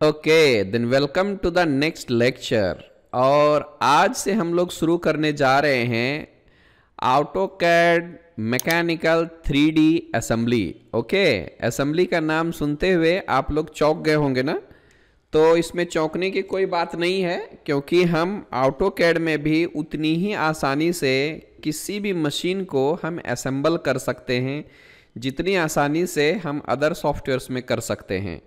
Okay then welcome to the next lecture. और आज से हम लोग शुरू करने जा रहे हैं AutoCAD mechanical 3D assembly. Okay, assembly का नाम सुनते हुए आप लोग चौंक गए होंगे ना। तो इसमें चौंकने की कोई बात नहीं है, क्योंकि हम ऑटोकैड में भी उतनी ही आसानी से किसी भी मशीन को हम असेंबल कर सकते हैं जितनी आसानी से हम अदर सॉफ्टवेयर्स में कर सकते हैं।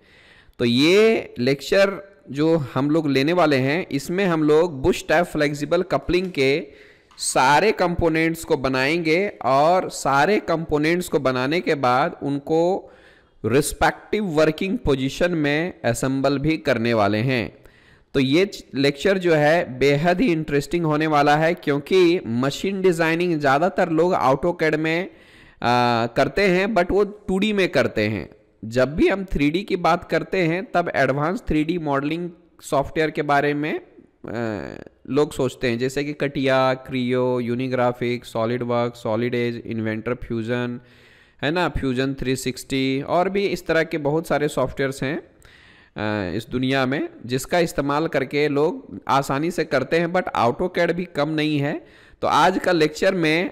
तो ये लेक्चर जो हम लोग लेने वाले हैं, इसमें हम लोग बुश टाइप फ्लेक्सिबल कपलिंग के सारे कंपोनेंट्स को बनाएंगे और सारे कंपोनेंट्स को बनाने के बाद उनको रिस्पेक्टिव वर्किंग पोजीशन में असेंबल भी करने वाले हैं। तो ये लेक्चर जो है बेहद ही इंटरेस्टिंग होने वाला है, क्योंकि मशीन डिज़ाइनिंग ज़्यादातर लोग ऑटोकैड में करते हैं, बट वो 2D में करते हैं। जब भी हम 3D की बात करते हैं तब एडवांस 3D मॉडलिंग सॉफ्टवेयर के बारे में लोग सोचते हैं, जैसे कि CATIA, Creo, Unigraphic, SolidWorks, Solid Edge, Inventor Fusion, है ना, फ्यूजन 360 और भी इस तरह के बहुत सारे सॉफ्टवेयर्स हैं इस दुनिया में, जिसका इस्तेमाल करके लोग आसानी से करते हैं। बट ऑटोकैड भी कम नहीं है। तो आज का लेक्चर में,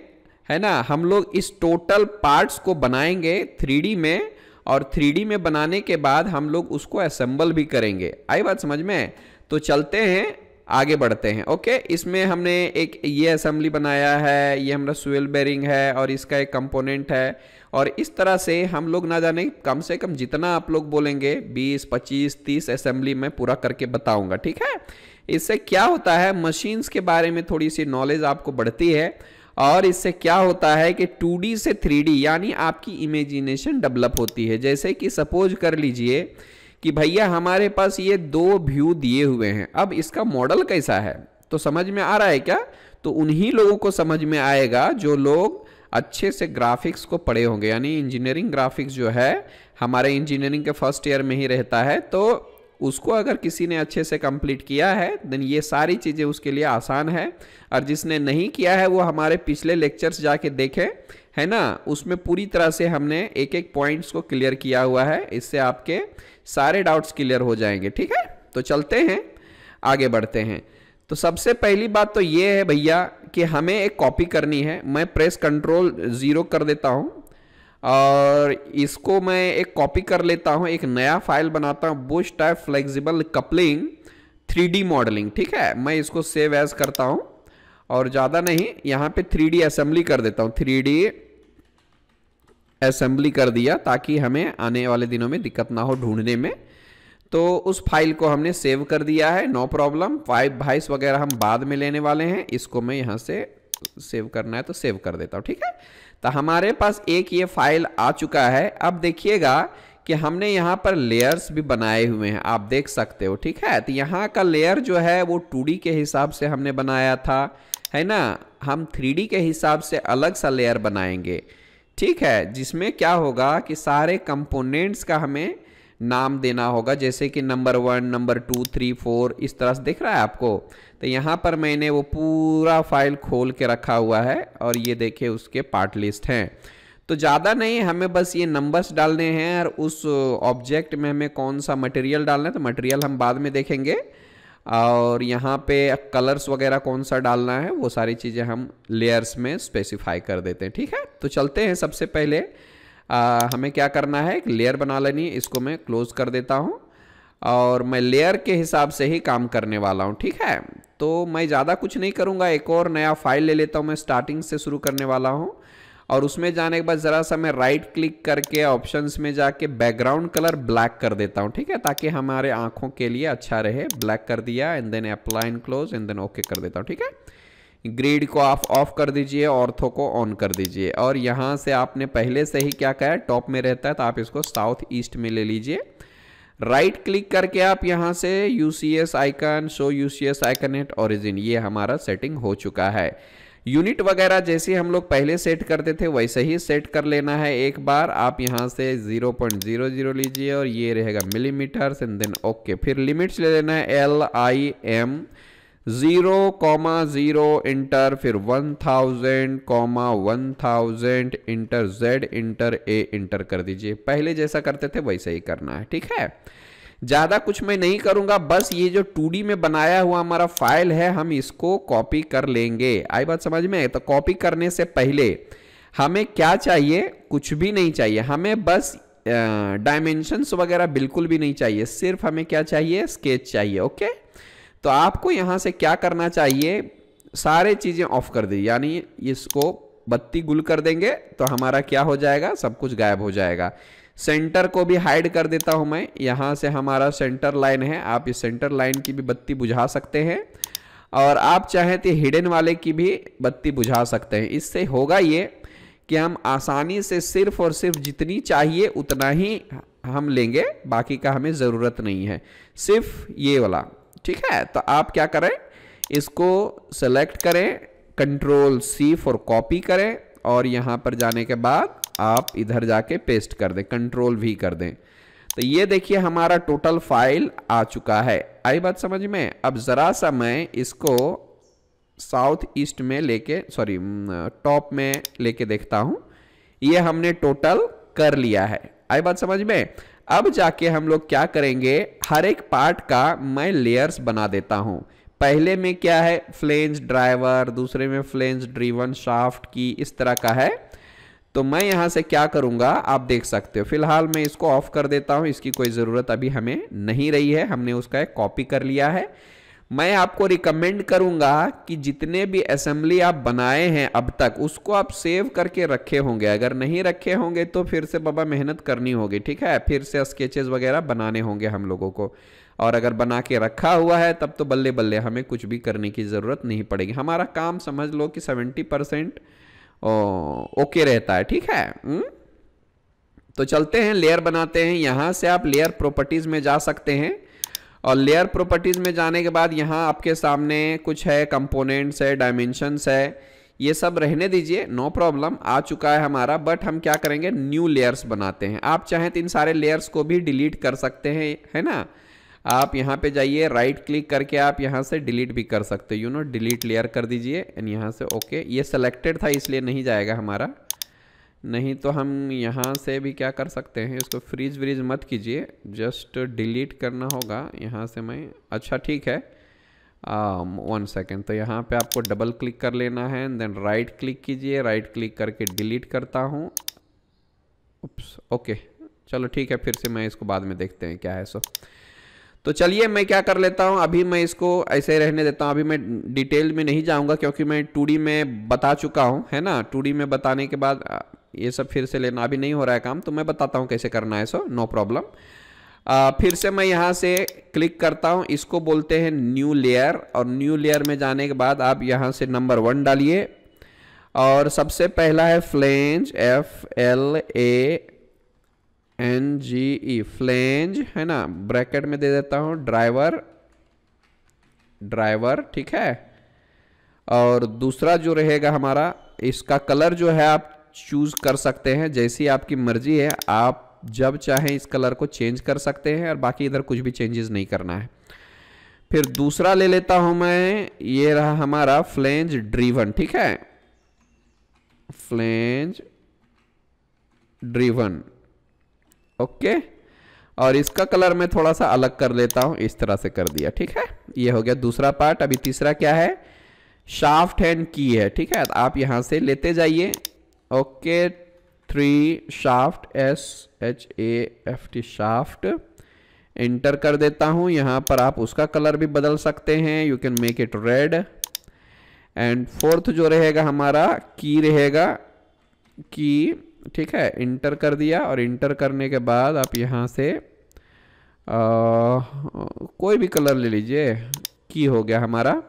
है ना, हम लोग इस टोटल पार्ट्स को बनाएंगे 3D में, और 3D में बनाने के बाद हम लोग उसको असेंबल भी करेंगे। आई बात समझ में? तो चलते हैं, आगे बढ़ते हैं। ओके, इसमें हमने एक ये असेंबली बनाया है, ये हमारा स्वेल बेरिंग है और इसका एक कंपोनेंट है। और इस तरह से हम लोग ना जाने कम से कम जितना आप लोग बोलेंगे 20, 25, 30 असेंबली में पूरा करके बताऊंगा। ठीक है? इससे क्या होता है, मशीन्स के बारे में थोड़ी सी नॉलेज आपको बढ़ती है, और इससे क्या होता है कि 2D से 3D यानी आपकी इमेजिनेशन डेवलप होती है। जैसे कि सपोज कर लीजिए कि भैया हमारे पास ये दो व्यू दिए हुए हैं, अब इसका मॉडल कैसा है, तो समझ में आ रहा है क्या? तो उन्हीं लोगों को समझ में आएगा जो लोग अच्छे से ग्राफिक्स को पढ़े होंगे, यानी इंजीनियरिंग ग्राफिक्स जो है हमारे इंजीनियरिंग के फर्स्ट ईयर में ही रहता है। तो उसको अगर किसी ने अच्छे से कंप्लीट किया है देन ये सारी चीज़ें उसके लिए आसान है, और जिसने नहीं किया है वो हमारे पिछले लेक्चर्स जाके देखे, है ना। उसमें पूरी तरह से हमने एक एक पॉइंट्स को क्लियर किया हुआ है। इससे आपके सारे डाउट्स क्लियर हो जाएंगे। ठीक है, तो चलते हैं, आगे बढ़ते हैं। तो सबसे पहली बात तो ये है भैया कि हमें एक कॉपी करनी है। मैं प्रेस कंट्रोल 0 कर देता हूँ और इसको मैं एक कॉपी कर लेता हूं, एक नया फाइल बनाता हूं, Bush type flexible coupling 3D modelling. ठीक है, मैं इसको सेव एज करता हूं और ज़्यादा नहीं, यहां पे 3D असेंबली कर देता हूं। 3D असेंबली कर दिया ताकि हमें आने वाले दिनों में दिक्कत ना हो ढूंढने में। तो उस फाइल को हमने सेव कर दिया है, नो प्रॉब्लम। वाइस वगैरह हम बाद में लेने वाले हैं। इसको मैं यहाँ से सेव करना है तो सेव कर देता हूँ। ठीक है, तो हमारे पास एक ये फाइल आ चुका है। अब देखिएगा कि हमने यहाँ पर लेयर्स भी बनाए हुए हैं, आप देख सकते हो। ठीक है, तो यहाँ का लेयर जो है वो 2D के हिसाब से हमने बनाया था, है ना। हम 3D के हिसाब से अलग सा लेयर बनाएंगे। ठीक है, जिसमें क्या होगा कि सारे कंपोनेंट्स का हमें नाम देना होगा, जैसे कि नंबर 1, नंबर 2, 3, 4 इस तरह से दिख रहा है आपको। तो यहाँ पर मैंने वो पूरा फाइल खोल के रखा हुआ है और ये देखिए उसके पार्ट लिस्ट हैं। तो ज़्यादा नहीं, हमें बस ये नंबर्स डालने हैं और उस ऑब्जेक्ट में हमें कौन सा मटेरियल डालना है तो मटेरियल हम बाद में देखेंगे, और यहाँ पे कलर्स वगैरह कौन सा डालना है वो सारी चीज़ें हम लेयर्स में स्पेसिफाई कर देते हैं। ठीक है, तो चलते हैं। सबसे पहले हमें क्या करना है, एक लेयर बना लेनी है। इसको मैं क्लोज कर देता हूँ और मैं लेयर के हिसाब से ही काम करने वाला हूँ। ठीक है, तो मैं ज़्यादा कुछ नहीं करूँगा, एक और नया फाइल ले लेता हूँ। मैं स्टार्टिंग से शुरू करने वाला हूँ और उसमें जाने के बाद ज़रा सा मैं राइट क्लिक करके ऑप्शंस में जाके बैकग्राउंड कलर ब्लैक कर देता हूँ। ठीक है, ताकि हमारे आँखों के लिए अच्छा रहे। ब्लैक कर दिया and then apply and close and then okay कर देता हूँ। ठीक है, ग्रिड को आप ऑफ कर दीजिए, ऑर्थो को ऑन कर दीजिए, और यहाँ से आपने पहले से ही क्या कहा है, टॉप में रहता है तो आप इसको साउथ ईस्ट में ले लीजिए। राइट क्लिक करके आप यहाँ से UCS icon, show UCS icon at origin, ये हमारा सेटिंग हो चुका है। यूनिट वगैरह जैसे हम लोग पहले सेट करते थे वैसे ही सेट कर लेना है। एक बार आप यहाँ से 0.00 लीजिए और ये रहेगा मिलीमीटर्स एंड देन ओके। फिर लिमिट्स ले लेना है LIM 0,0 इंटर, फिर 1000,1000 inter, Z inter, A inter कर दीजिए। पहले जैसा करते थे वैसे ही करना है। ठीक है, ज़्यादा कुछ मैं नहीं करूँगा, बस ये जो 2D में बनाया हुआ हमारा फाइल है हम इसको कॉपी कर लेंगे। आई बात समझ में? तो कॉपी करने से पहले हमें क्या चाहिए? कुछ भी नहीं चाहिए, हमें बस डायमेंशंस वगैरह बिल्कुल भी नहीं चाहिए, सिर्फ हमें क्या चाहिए? स्केच चाहिए। ओके, तो आपको यहाँ से क्या करना चाहिए? सारे चीज़ें ऑफ कर दी, यानी इसको बत्ती गुल कर देंगे तो हमारा क्या हो जाएगा? सब कुछ गायब हो जाएगा। सेंटर को भी हाइड कर देता हूं मैं। यहाँ से हमारा सेंटर लाइन है, आप इस सेंटर लाइन की भी बत्ती बुझा सकते हैं और आप चाहें तो हिडन वाले की भी बत्ती बुझा सकते हैं। इससे होगा ये कि हम आसानी से सिर्फ और सिर्फ जितनी चाहिए उतना ही हम लेंगे, बाकी का हमें ज़रूरत नहीं है, सिर्फ ये वाला। ठीक है, तो आप क्या करें? इसको सेलेक्ट करें, कंट्रोल C फॉर कॉपी करें और यहाँ पर जाने के बाद आप इधर जाके पेस्ट कर दें, कंट्रोल V कर दें। तो ये देखिए हमारा टोटल फाइल आ चुका है। आई बात समझ में? अब ज़रा सा मैं इसको साउथ ईस्ट में लेके, सॉरी टॉप में लेके देखता हूँ। ये हमने टोटल कर लिया है। आई बात समझ में? अब जाके हम लोग क्या करेंगे? हर एक पार्ट का मैं लेयर्स बना देता हूँ। पहले में क्या है? फ्लेंज ड्राइवर, दूसरे में फ्लेंज ड्रिवन शाफ्ट की, इस तरह का है। तो मैं यहाँ से क्या करूँगा आप देख सकते हो। फिलहाल मैं इसको ऑफ कर देता हूँ, इसकी कोई ज़रूरत अभी हमें नहीं रही है, हमने उसका एक कॉपी कर लिया है। मैं आपको रिकमेंड करूँगा कि जितने भी असेंबली आप बनाए हैं अब तक उसको आप सेव करके रखे होंगे। अगर नहीं रखे होंगे तो फिर से बाबा मेहनत करनी होगी। ठीक है, फिर से स्केचेस वगैरह बनाने होंगे हम लोगों को। और अगर बना के रखा हुआ है तब तो बल्ले बल्ले, हमें कुछ भी करने की ज़रूरत नहीं पड़ेगी। हमारा काम समझ लो कि 70% ओके रहता है। ठीक है, तो चलते हैं लेयर बनाते हैं। यहाँ से आप लेयर प्रॉपर्टीज़ में जा सकते हैं और लेयर प्रॉपर्टीज़ में जाने के बाद यहाँ आपके सामने कुछ है, कंपोनेंट्स है, डायमेंशंस है, ये सब रहने दीजिए, नो प्रॉब्लम, आ चुका है हमारा। बट हम क्या करेंगे? न्यू लेयर्स बनाते हैं। आप चाहें तो इन सारे लेयर्स को भी डिलीट कर सकते हैं, है ना। आप यहाँ पे जाइए, राइट क्लिक करके आप यहाँ से डिलीट भी कर सकते हो, डिलीट लेयर कर दीजिए एंड यहाँ से ओके। ये सेलेक्टेड था इसलिए नहीं जाएगा हमारा, नहीं तो हम यहाँ से भी क्या कर सकते हैं? इसको फ्रीज व्रीज मत कीजिए, जस्ट डिलीट करना होगा यहाँ से। मैं अच्छा ठीक है, 1 सेकेंड। तो यहाँ पे आपको डबल क्लिक कर लेना है एंड देन राइट क्लिक कीजिए, राइट क्लिक करके डिलीट करता हूँ। उप्स, ओके चलो ठीक है, फिर से मैं इसको बाद में देखते हैं क्या है। सो तो चलिए मैं क्या कर लेता हूँ, अभी मैं इसको ऐसे रहने देता हूँ। अभी मैं डिटेल में नहीं जाऊँगा क्योंकि मैं 2D में बता चुका हूँ, है ना। 2D में बताने के बाद ये सब फिर से लेना अभी नहीं हो रहा है काम, तो मैं बताता हूँ कैसे करना है। So no problem. फिर से मैं यहाँ से क्लिक करता हूँ, इसको बोलते हैं न्यू लेयर। और न्यू लेयर में जाने के बाद आप यहाँ से नंबर 1 डालिए और सबसे पहला है फ्लेंज, FLANGE, फ्लेंज, है ना। ब्रैकेट में दे देता हूँ ड्राइवर, ठीक है। और दूसरा जो रहेगा हमारा, इसका कलर जो है आप चूज कर सकते हैं, जैसी आपकी मर्जी है, आप जब चाहें इस कलर को चेंज कर सकते हैं और बाकी इधर कुछ भी चेंजेस नहीं करना है। फिर दूसरा ले लेता हूं मैं, ये रहा हमारा फ्लेंज ड्रिवन, ठीक है, फ्लेंज ड्रिवन, ओके। और इसका कलर मैं थोड़ा सा अलग कर लेता हूं, इस तरह से कर दिया, ठीक है। ये हो गया दूसरा पार्ट। अभी तीसरा क्या है? शाफ्ट हैंड की है, ठीक है। तो आप यहां से लेते जाइए, okay. 3 shaft, SHAFT, shaft, enter कर देता हूं। यहां पर आप उसका कलर भी बदल सकते हैं, you can make it red. And fourth जो रहेगा हमारा की रहेगा, की, ठीक है। इंटर कर दिया और इंटर करने के बाद आप यहां से कोई भी कलर ले लीजिए, की हो गया हमारा।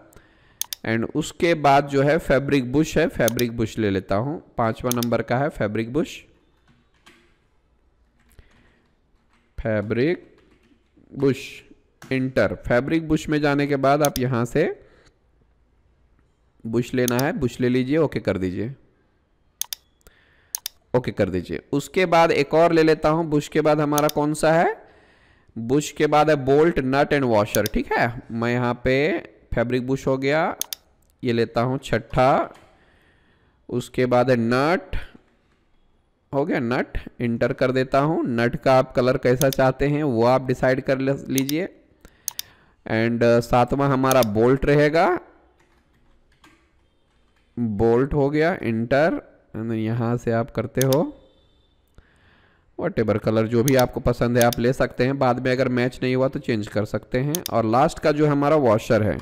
एंड उसके बाद जो है फैब्रिक बुश है, फैब्रिक बुश ले लेता हूं, 5वां नंबर का है fabric Bush. Fabric Bush, inter. Fabric Bush में जाने के बाद आप यहां से बुश लेना है, बुश ले लीजिए, ओके कर दीजिए, ओके कर दीजिए। उसके बाद एक और ले लेता हूं, बुश के बाद हमारा कौन सा है? बुश के बाद है बोल्ट, नट एंड वॉशर, ठीक है। मैं यहां पे फैब्रिक बुश हो गया, ये लेता हूं 6ठा। उसके बाद है नट, हो गया। नट इंटर कर देता हूँ। नट का आप कलर कैसा चाहते हैं वो आप डिसाइड कर लीजिए। एंड सातवां हमारा बोल्ट रहेगा। बोल्ट हो गया, इंटर। यहाँ से आप करते हो वॉटेवर कलर जो भी आपको पसंद है आप ले सकते हैं। बाद में अगर मैच नहीं हुआ तो चेंज कर सकते हैं। और लास्ट का जो हमारा वॉशर है,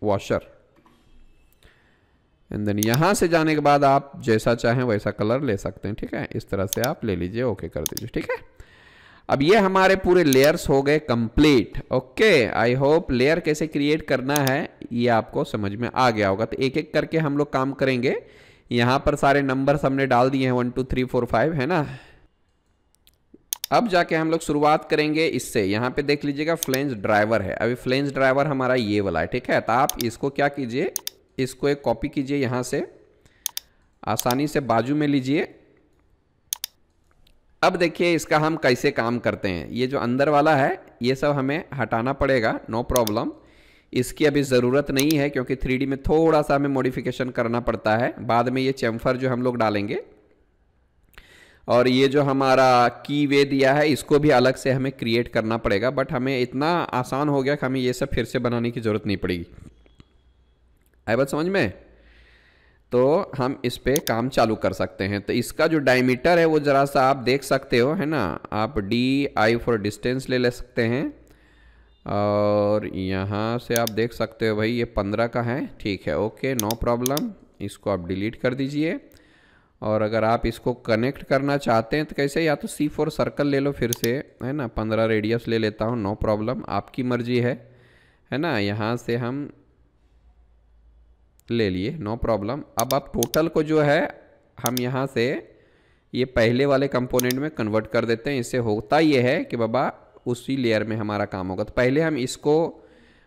वॉशर। एंड देन यहाँ से जाने के बाद आप जैसा चाहें वैसा कलर ले सकते हैं। ठीक है, इस तरह से आप ले लीजिए, ओके कर दीजिए। ठीक है, अब ये हमारे पूरे लेयर्स हो गए complete. Okay, I hope layer कैसे क्रिएट करना है ये आपको समझ में आ गया होगा। तो एक एक करके हम लोग काम करेंगे। यहाँ पर सारे नंबर्स हमने डाल दिए हैं 1 2 3 4 5, है ना। अब जाके हम लोग शुरुआत करेंगे इससे। यहाँ पे देख लीजिएगा फ्लेंज ड्राइवर है। अभी फ्लेंज ड्राइवर हमारा ये वाला है। ठीक है, तो आप इसको क्या कीजिए, इसको एक कॉपी कीजिए, यहाँ से आसानी से बाजू में लीजिए। अब देखिए इसका हम कैसे काम करते हैं। ये जो अंदर वाला है ये सब हमें हटाना पड़ेगा, नो प्रॉब्लम। इसकी अभी ज़रूरत नहीं है क्योंकि 3D में थोड़ा सा हमें मॉडिफिकेशन करना पड़ता है। बाद में ये चैम्फर जो हम लोग डालेंगे, और ये जो हमारा की वे दिया है इसको भी अलग से हमें क्रिएट करना पड़ेगा। बट हमें इतना आसान हो गया कि हमें ये सब फिर से बनाने की ज़रूरत नहीं पड़ेगी। आई बात समझ में? तो हम इस पे काम चालू कर सकते हैं। तो इसका जो डायमीटर है वो ज़रा सा आप देख सकते हो, है ना। आप DI फॉर डिस्टेंस ले सकते हैं। और यहाँ से आप देख सकते हो भाई ये 15 का है। ठीक है, ओके, नो प्रॉब्लम। इसको आप डिलीट कर दीजिए। और अगर आप इसको कनेक्ट करना चाहते हैं तो कैसे, या तो C4 सर्कल ले लो फिर से, है ना। 15 रेडियस ले लेता हूँ, नो प्रॉब्लम, आपकी मर्जी है ना। यहाँ से हम ले लिए, नो प्रॉब्लम। अब आप टोटल को जो है हम यहाँ से ये पहले वाले कंपोनेंट में कन्वर्ट कर देते हैं। इससे होता ये है कि बाबा उसी लेयर में हमारा काम होगा। तो पहले हम इसको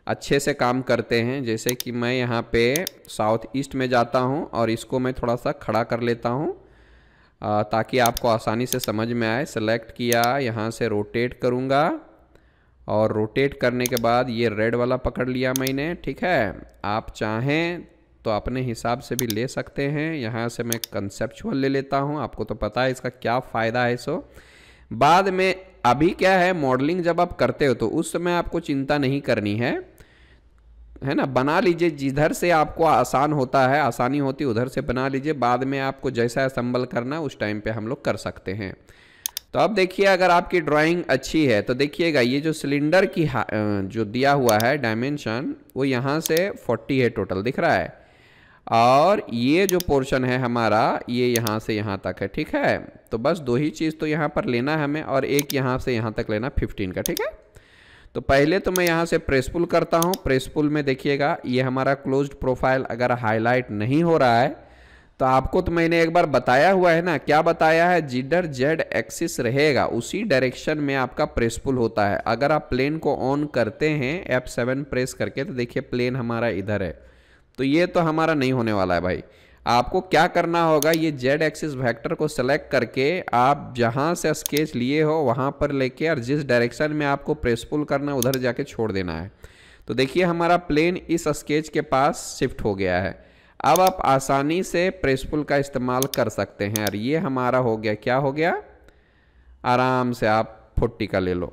अच्छे से काम करते हैं। जैसे कि मैं यहाँ पे साउथ ईस्ट में जाता हूँ और इसको मैं थोड़ा सा खड़ा कर लेता हूँ ताकि आपको आसानी से समझ में आए। सेलेक्ट किया, यहाँ से रोटेट करूँगा और रोटेट करने के बाद ये रेड वाला पकड़ लिया मैंने। ठीक है, आप चाहें तो अपने हिसाब से भी ले सकते हैं। यहाँ से मैं कंसेप्चुअल ले लेता हूँ, आपको तो पता है इसका क्या फ़ायदा है। सो बाद में अभी क्या है, मॉडलिंग जब आप करते हो तो उस समय आपको चिंता नहीं करनी है ना। बना लीजिए जिधर से आपको आसान होता है, आसानी होती है उधर से बना लीजिए। बाद में आपको जैसा असम्बल करना उस टाइम पे हम लोग कर सकते हैं। तो अब देखिए अगर आपकी ड्राइंग अच्छी है तो देखिएगा ये जो सिलेंडर की जो दिया हुआ है डायमेंशन वो यहाँ से 40 है टोटल, दिख रहा है। और ये जो पोर्शन है हमारा ये यहाँ से यहाँ तक है। ठीक है, तो बस दो ही चीज़ तो यहाँ पर लेना है हमें, और एक यहाँ से यहाँ तक लेना 15 का। ठीक है, तो पहले तो मैं यहाँ से प्रेस पुल करता हूँ। प्रेस पुल में देखिएगा ये हमारा क्लोज्ड प्रोफाइल अगर हाईलाइट नहीं हो रहा है तो आपको तो मैंने एक बार बताया हुआ है ना। क्या बताया है, जिधर जेड एक्सिस रहेगा उसी डायरेक्शन में आपका प्रेस पुल होता है। अगर आप प्लेन को ऑन करते हैं F7 प्रेस करके तो देखिए प्लेन हमारा इधर है। तो ये तो हमारा नहीं होने वाला है भाई। आपको क्या करना होगा, ये जेड एक्सिस वेक्टर को सेलेक्ट करके आप जहाँ से स्केच लिए हो वहाँ पर लेके और जिस डायरेक्शन में आपको प्रेस पुल करना उधर जाके छोड़ देना है। तो देखिए हमारा प्लेन इस स्केच के पास शिफ्ट हो गया है। अब आप आसानी से प्रेस पुल का इस्तेमाल कर सकते हैं। और ये हमारा हो गया, क्या हो गया, आराम से आप 40 का ले लो,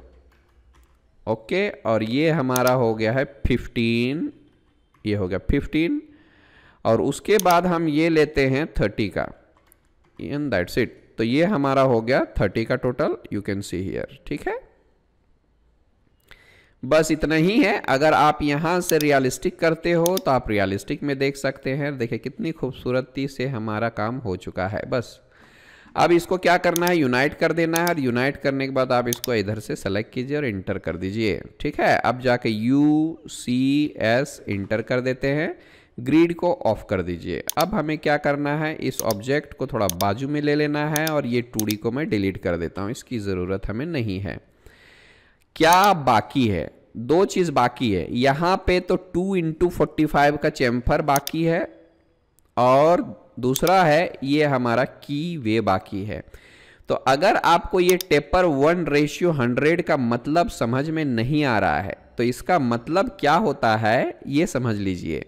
ओके। और ये हमारा हो गया है 15, ये हो गया 15। और उसके बाद हम ये लेते हैं 30 का, एंड दैट्स इट। तो ये हमारा हो गया 30 का total, you can see here. ठीक है, बस इतना ही है। अगर आप यहाँ से रियलिस्टिक करते हो तो आप रियलिस्टिक में देख सकते हैं। देखिए कितनी खूबसूरती से हमारा काम हो चुका है। बस अब इसको क्या करना है, यूनाइट कर देना है। और यूनाइट करने के बाद आप इसको इधर से सेलेक्ट कीजिए और इंटर कर दीजिए। ठीक है, अब जाके UCS इंटर कर देते हैं। ग्रिड को ऑफ कर दीजिए। अब हमें क्या करना है, इस ऑब्जेक्ट को थोड़ा बाजू में ले लेना है और ये 2D को मैं डिलीट कर देता हूँ, इसकी ज़रूरत हमें नहीं है। क्या बाकी है, दो चीज़ बाकी है। यहाँ पे तो 2x45 का चैम्फर बाकी है और दूसरा है ये हमारा की वे बाकी है। तो अगर आपको ये टेपर 1:100 का मतलब समझ में नहीं आ रहा है तो इसका मतलब क्या होता है ये समझ लीजिए।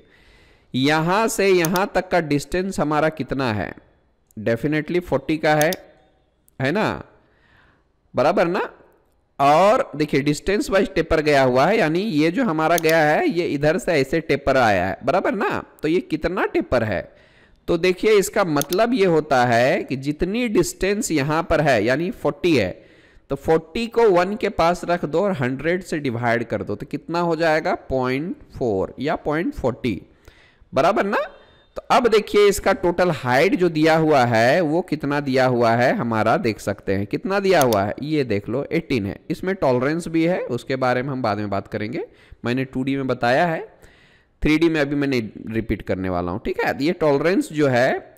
यहाँ से यहाँ तक का डिस्टेंस हमारा कितना है, डेफिनेटली 40 का है ना, बराबर ना। और देखिए डिस्टेंस वाइज टेपर गया हुआ है, यानी ये जो हमारा गया है ये इधर से ऐसे टेपर आया है, बराबर ना। तो ये कितना टेपर है, तो देखिए इसका मतलब ये होता है कि जितनी डिस्टेंस यहां पर है यानी 40 है, तो 40 को 1 के पास रख दो और 100 से डिवाइड कर दो, तो कितना हो जाएगा 0.4 या 0.40, बराबर ना। तो अब देखिए इसका टोटल हाइट जो दिया हुआ है वो कितना दिया हुआ है हमारा, देख सकते हैं कितना दिया हुआ है, ये देख लो 18 है। इसमें टॉलरेंस भी है, उसके बारे में हम बाद में बात करेंगे, मैंने 2D में बताया है, 3D में अभी मैं नहीं रिपीट करने वाला हूं, ठीक है। ये टॉलरेंस जो है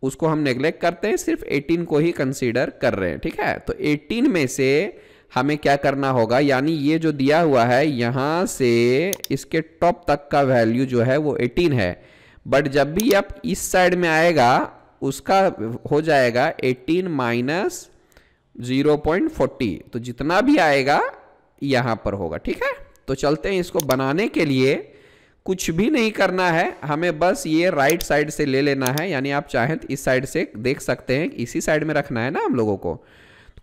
उसको हम नेग्लेक्ट करते हैं, सिर्फ 18 को ही कंसीडर कर रहे हैं, ठीक है। तो 18 में से हमें क्या करना होगा, यानी ये जो दिया हुआ है यहां से इसके टॉप तक का वैल्यू जो है वो 18 है, बट जब भी आप इस साइड में आएगा उसका हो जाएगा 18 माइनस 0.40, तो जितना भी आएगा यहां पर होगा, ठीक है। तो चलते हैं, इसको बनाने के लिए कुछ भी नहीं करना है, हमें बस ये राइट साइड से ले लेना है, यानी आप चाहें तो इस साइड से देख सकते हैं, इसी साइड में रखना है ना हम लोगों को,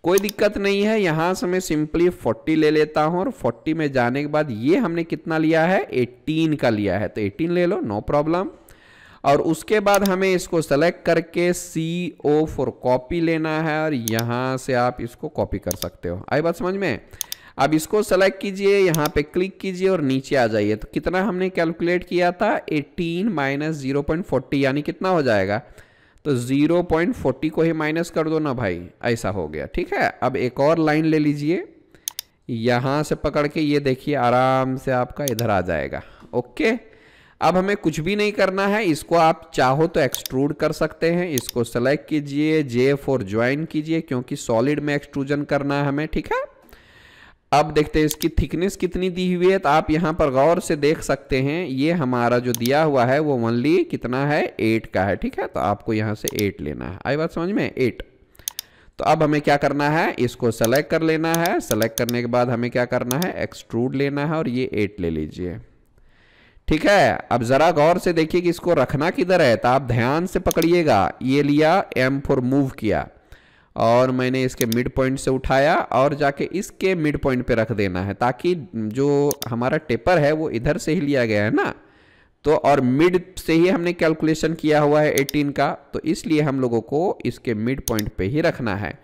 कोई दिक्कत नहीं है। यहां से मैं सिंपली 40 ले लेता हूं और 40 में जाने के बाद ये हमने कितना लिया है 18 का लिया है, तो 18 ले लो, नो प्रॉब्लम। और उसके बाद हमें इसको सेलेक्ट करके CO फॉर कॉपी लेना है और यहां से आप इसको कॉपी कर सकते हो, आई बात समझ में। अब इसको सेलेक्ट कीजिए, यहाँ पे क्लिक कीजिए और नीचे आ जाइए, तो कितना हमने कैलकुलेट किया था 18 माइनस 0.40 यानी कितना हो जाएगा, तो 0.40 को ही माइनस कर दो ना भाई, ऐसा हो गया, ठीक है। अब एक और लाइन ले लीजिए, यहां से पकड़ के ये देखिए आराम से आपका इधर आ जाएगा, ओके। अब हमें कुछ भी नहीं करना है, इसको आप चाहो तो एक्सट्रूड कर सकते हैं, इसको सेलेक्ट कीजिए, J फॉर ज्वाइन कीजिए, क्योंकि सॉलिड में एक्सट्रूजन करना है हमें, ठीक है। अब देखते हैं इसकी थिकनेस कितनी दी हुई है, तो आप यहां पर गौर से देख सकते हैं, ये हमारा जो दिया हुआ है वो ओनली कितना है 8 का है, ठीक है। तो आपको यहां से 8 लेना है, आई बात समझ में, 8। तो अब हमें क्या करना है, इसको सेलेक्ट कर लेना है, सेलेक्ट करने के बाद हमें क्या करना है एक्सट्रूड लेना है और ये 8 ले लीजिए, ठीक है। अब जरा गौर से देखिए कि इसको रखना किधर है, तो आप ध्यान से पकड़िएगा, ये लिया M फॉर मूव किया और मैंने इसके मिड पॉइंट से उठाया और जाके इसके मिड पॉइंट पे रख देना है, ताकि जो हमारा टेपर है वो इधर से ही लिया गया है ना, तो और मिड से ही हमने कैलकुलेशन किया हुआ है 18 का, तो इसलिए हम लोगों को इसके मिड पॉइंट पे ही रखना है।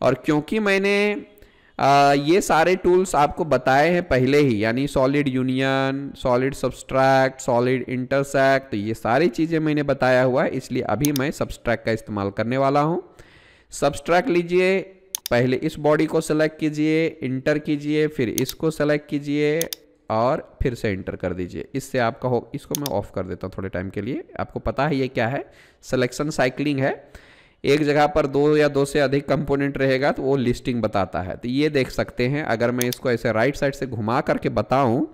और क्योंकि मैंने ये सारे टूल्स आपको बताए हैं पहले ही, यानी solid union, solid subtract, solid intersect, तो ये सारी चीज़ें मैंने बताया हुआ है, इसलिए अभी मैं सब्सट्रैक्ट का इस्तेमाल करने वाला हूँ। सब्सट्रैक्ट लीजिए, पहले इस बॉडी को सेलेक्ट कीजिए, इंटर कीजिए, फिर इसको सेलेक्ट कीजिए और फिर से इंटर कर दीजिए, इससे आपका हो। इसको मैं ऑफ कर देता हूँ थोड़े टाइम के लिए, आपको पता है ये क्या है, सिलेक्शन साइक्लिंग है, एक जगह पर 2 या 2 से अधिक कंपोनेंट रहेगा तो वो लिस्टिंग बताता है। तो ये देख सकते हैं, अगर मैं इसको ऐसे राइट साइड से घुमा करके बताऊं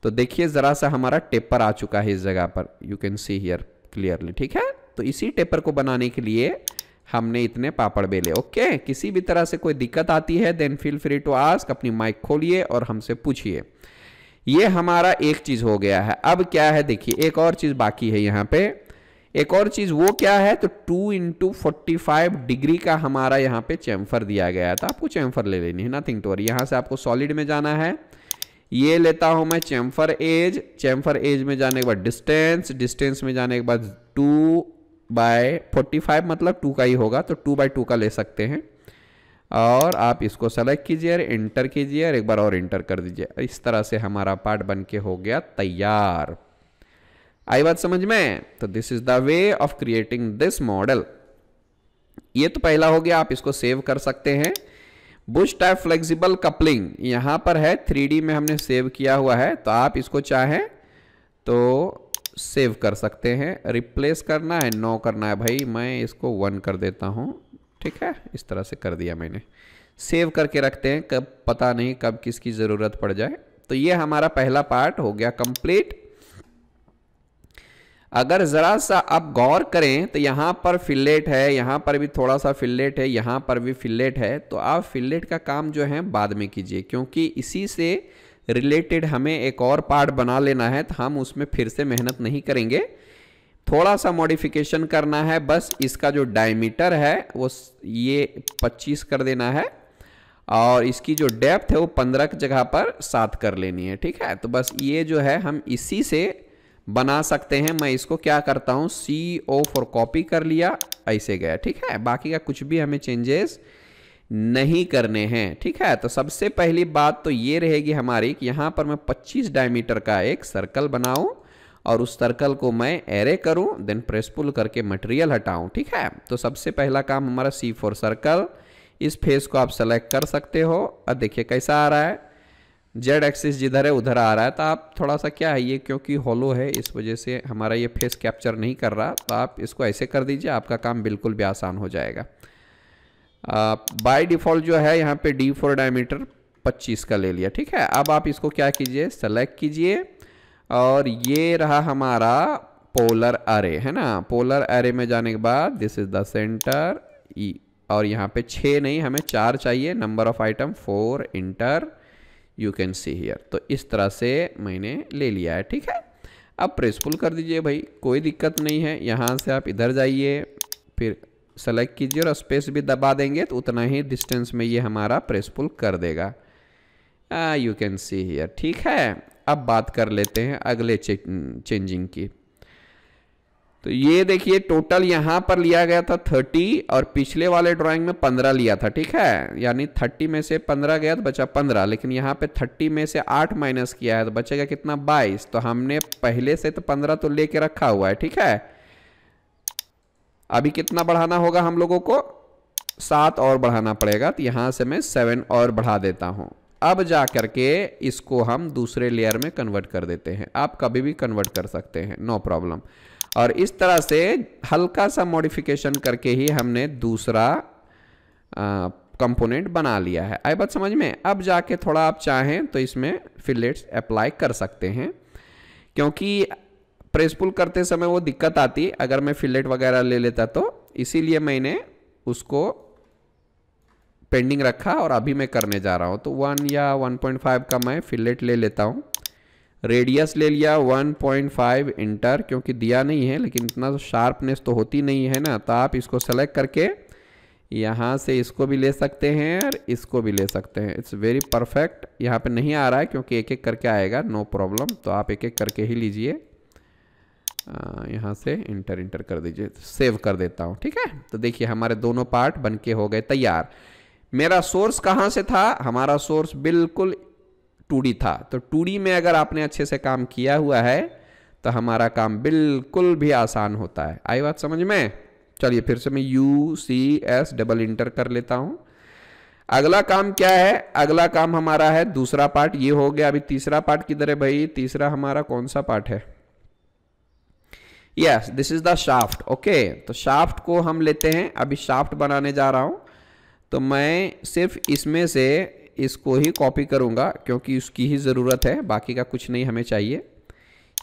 तो देखिए ज़रा सा हमारा टेपर आ चुका है इस जगह पर, you can see here clearly, ठीक है। तो इसी टेपर को बनाने के लिए हमने इतने पापड़ बेले, ओके। किसी भी तरह से कोई दिक्कत आती है then feel free to ask, अपनी माइक खोलिए और हमसे पूछिए। ये हमारा एक चीज़ हो गया है। अब क्या है देखिए, एक और चीज़ बाकी है यहाँ पे, एक और चीज़ वो क्या है, तो 2 × 45 डिग्री का हमारा यहाँ पे चैम्फर दिया गया है, तो आपको चैम्फर ले लेनी है, नथिंग टू वरी। यहाँ से आपको सॉलिड में जाना है, ये लेता हूँ मैं चैम्फर एज, चैम्फर एज में जाने के बाद डिस्टेंस, डिस्टेंस में जाने के बाद 2/45 मतलब 2 का ही होगा, तो 2/2 का ले सकते हैं। और आप इसको सेलेक्ट कीजिए, इंटर कीजिए और एक बार और इंटर कर दीजिए, इस तरह से हमारा पार्ट बन के हो गया तैयार। आई बात समझ में। तो this is the way of creating this model. ये तो पहला हो गया, आप इसको सेव कर सकते हैं। बुश टाइप फ्लेक्सिबल कपलिंग यहां पर है, 3D में हमने सेव किया हुआ है, तो आप इसको चाहें तो सेव कर सकते हैं। रिप्लेस करना है, नो करना है भाई, मैं इसको 1 कर देता हूं, ठीक है। इस तरह से कर दिया मैंने, सेव करके रखते हैं, कब पता नहीं कब किसकी ज़रूरत पड़ जाए। तो ये हमारा पहला पार्ट हो गया कंप्लीट। अगर ज़रा सा आप गौर करें तो यहाँ पर फिलेट है, यहाँ पर भी थोड़ा सा फिलेट है, यहाँ पर भी फिलेट है, तो आप फिलेट का काम जो है बाद में कीजिए, क्योंकि इसी से रिलेटेड हमें एक और पार्ट बना लेना है, तो हम उसमें फिर से मेहनत नहीं करेंगे। थोड़ा सा मॉडिफिकेशन करना है, बस इसका जो डायमीटर है वो ये 25 कर देना है और इसकी जो डेप्थ है वो 15 की जगह पर 7 कर लेनी है। ठीक है, तो बस ये जो है हम इसी से बना सकते हैं। मैं इसको क्या करता हूँ, CO फॉर कॉपी कर लिया, ऐसे गया। ठीक है, बाकी का कुछ भी हमें चेंजेस नहीं करने हैं। ठीक है, तो सबसे पहली बात तो ये रहेगी हमारी कि यहाँ पर मैं 25 डायमीटर का एक सर्कल बनाऊं और उस सर्कल को मैं एरे करूं, देन प्रेस पुल करके मटेरियल हटाऊं। ठीक है, तो सबसे पहला काम हमारा C फॉर सर्कल, इस फेस को आप सेलेक्ट कर सकते हो। अब देखिए कैसा आ रहा है, जेड एक्सिस जिधर है उधर आ रहा है। तो आप थोड़ा सा क्या है, ये क्योंकि हॉलो है इस वजह से हमारा ये फेस कैप्चर नहीं कर रहा, तो आप इसको ऐसे कर दीजिए, आपका काम बिल्कुल भी आसान हो जाएगा। बाय डिफ़ॉल्ट जो है यहाँ पे D फॉर डायमीटर 25 का ले लिया। ठीक है, अब आप इसको क्या कीजिए, सेलेक्ट कीजिए और ये रहा हमारा पोलर अरे, है ना। पोलर अरे में जाने के बाद दिस इज द सेंटर, और यहाँ पे 6 नहीं हमें 4 चाहिए, number of item 4, inter, you can see here. तो इस तरह से मैंने ले लिया है। ठीक है, अब प्रेस पुल कर दीजिए भाई, कोई दिक्कत नहीं है। यहाँ से आप इधर जाइए, फिर सेलेक्ट कीजिए और स्पेस भी दबा देंगे तो उतना ही डिस्टेंस में ये हमारा प्रेस पुल कर देगा, यू कैन सी हियर। ठीक है, अब बात कर लेते हैं अगले चेंजिंग की। तो ये देखिए टोटल यहाँ पर लिया गया था 30 और पिछले वाले ड्राइंग में 15 लिया था। ठीक है, यानी 30 में से 15 गया तो बचा 15, लेकिन यहाँ पे 30 में से 8 माइनस किया है तो बचेगा कितना, 22। तो हमने पहले से तो 15 तो लेके रखा हुआ है। ठीक है, अभी कितना बढ़ाना होगा हम लोगों को, 7 और बढ़ाना पड़ेगा। तो यहाँ से मैं 7 और बढ़ा देता हूँ। अब जा करके इसको हम दूसरे लेयर में कन्वर्ट कर देते हैं। आप कभी भी कन्वर्ट कर सकते हैं, नो प्रॉब्लम। और इस तरह से हल्का सा मॉडिफिकेशन करके ही हमने दूसरा कंपोनेंट बना लिया है। आई बात समझ में। अब जाके थोड़ा आप चाहें तो इसमें फिलेट्स अप्लाई कर सकते हैं, क्योंकि प्रेस पुल करते समय वो दिक्कत आती अगर मैं फिलेट वगैरह ले लेता, तो इसीलिए मैंने उसको पेंडिंग रखा और अभी मैं करने जा रहा हूँ। तो 1 या 1.5 का मैं फिलेट ले लेता हूँ। रेडियस ले लिया 1.5, इंटर, क्योंकि दिया नहीं है लेकिन इतना शार्पनेस तो होती नहीं है ना। तो आप इसको सेलेक्ट करके यहाँ से इसको भी ले सकते हैं और इसको भी ले सकते हैं। It's very perfect. यहाँ पे नहीं आ रहा है क्योंकि एक एक करके आएगा, नो प्रॉब्लम। तो आप एक एक करके ही लीजिए, यहाँ से इंटर कर दीजिए, सेव कर देता हूँ। ठीक है, तो देखिए हमारे दोनों पार्ट बनके हो गए तैयार। मेरा सोर्स कहाँ से था, हमारा सोर्स बिल्कुल 2D था। तो 2D में अगर आपने अच्छे से काम किया हुआ है तो हमारा काम बिल्कुल भी आसान होता है। आई बात समझ में। चलिए फिर से मैं UCS डबल इंटर कर लेता हूँ। अगला काम क्या है, अगला काम हमारा है दूसरा पार्ट, ये हो गया। अभी तीसरा पार्ट किधर है भाई, तीसरा हमारा कौन सा पार्ट है, yes this is the shaft. Okay, तो शाफ्ट को हम लेते हैं। अभी शाफ्ट बनाने जा रहा हूँ, तो मैं सिर्फ इसमें से इसको ही कॉपी करूँगा क्योंकि उसकी ही ज़रूरत है, बाकी का कुछ नहीं हमें चाहिए।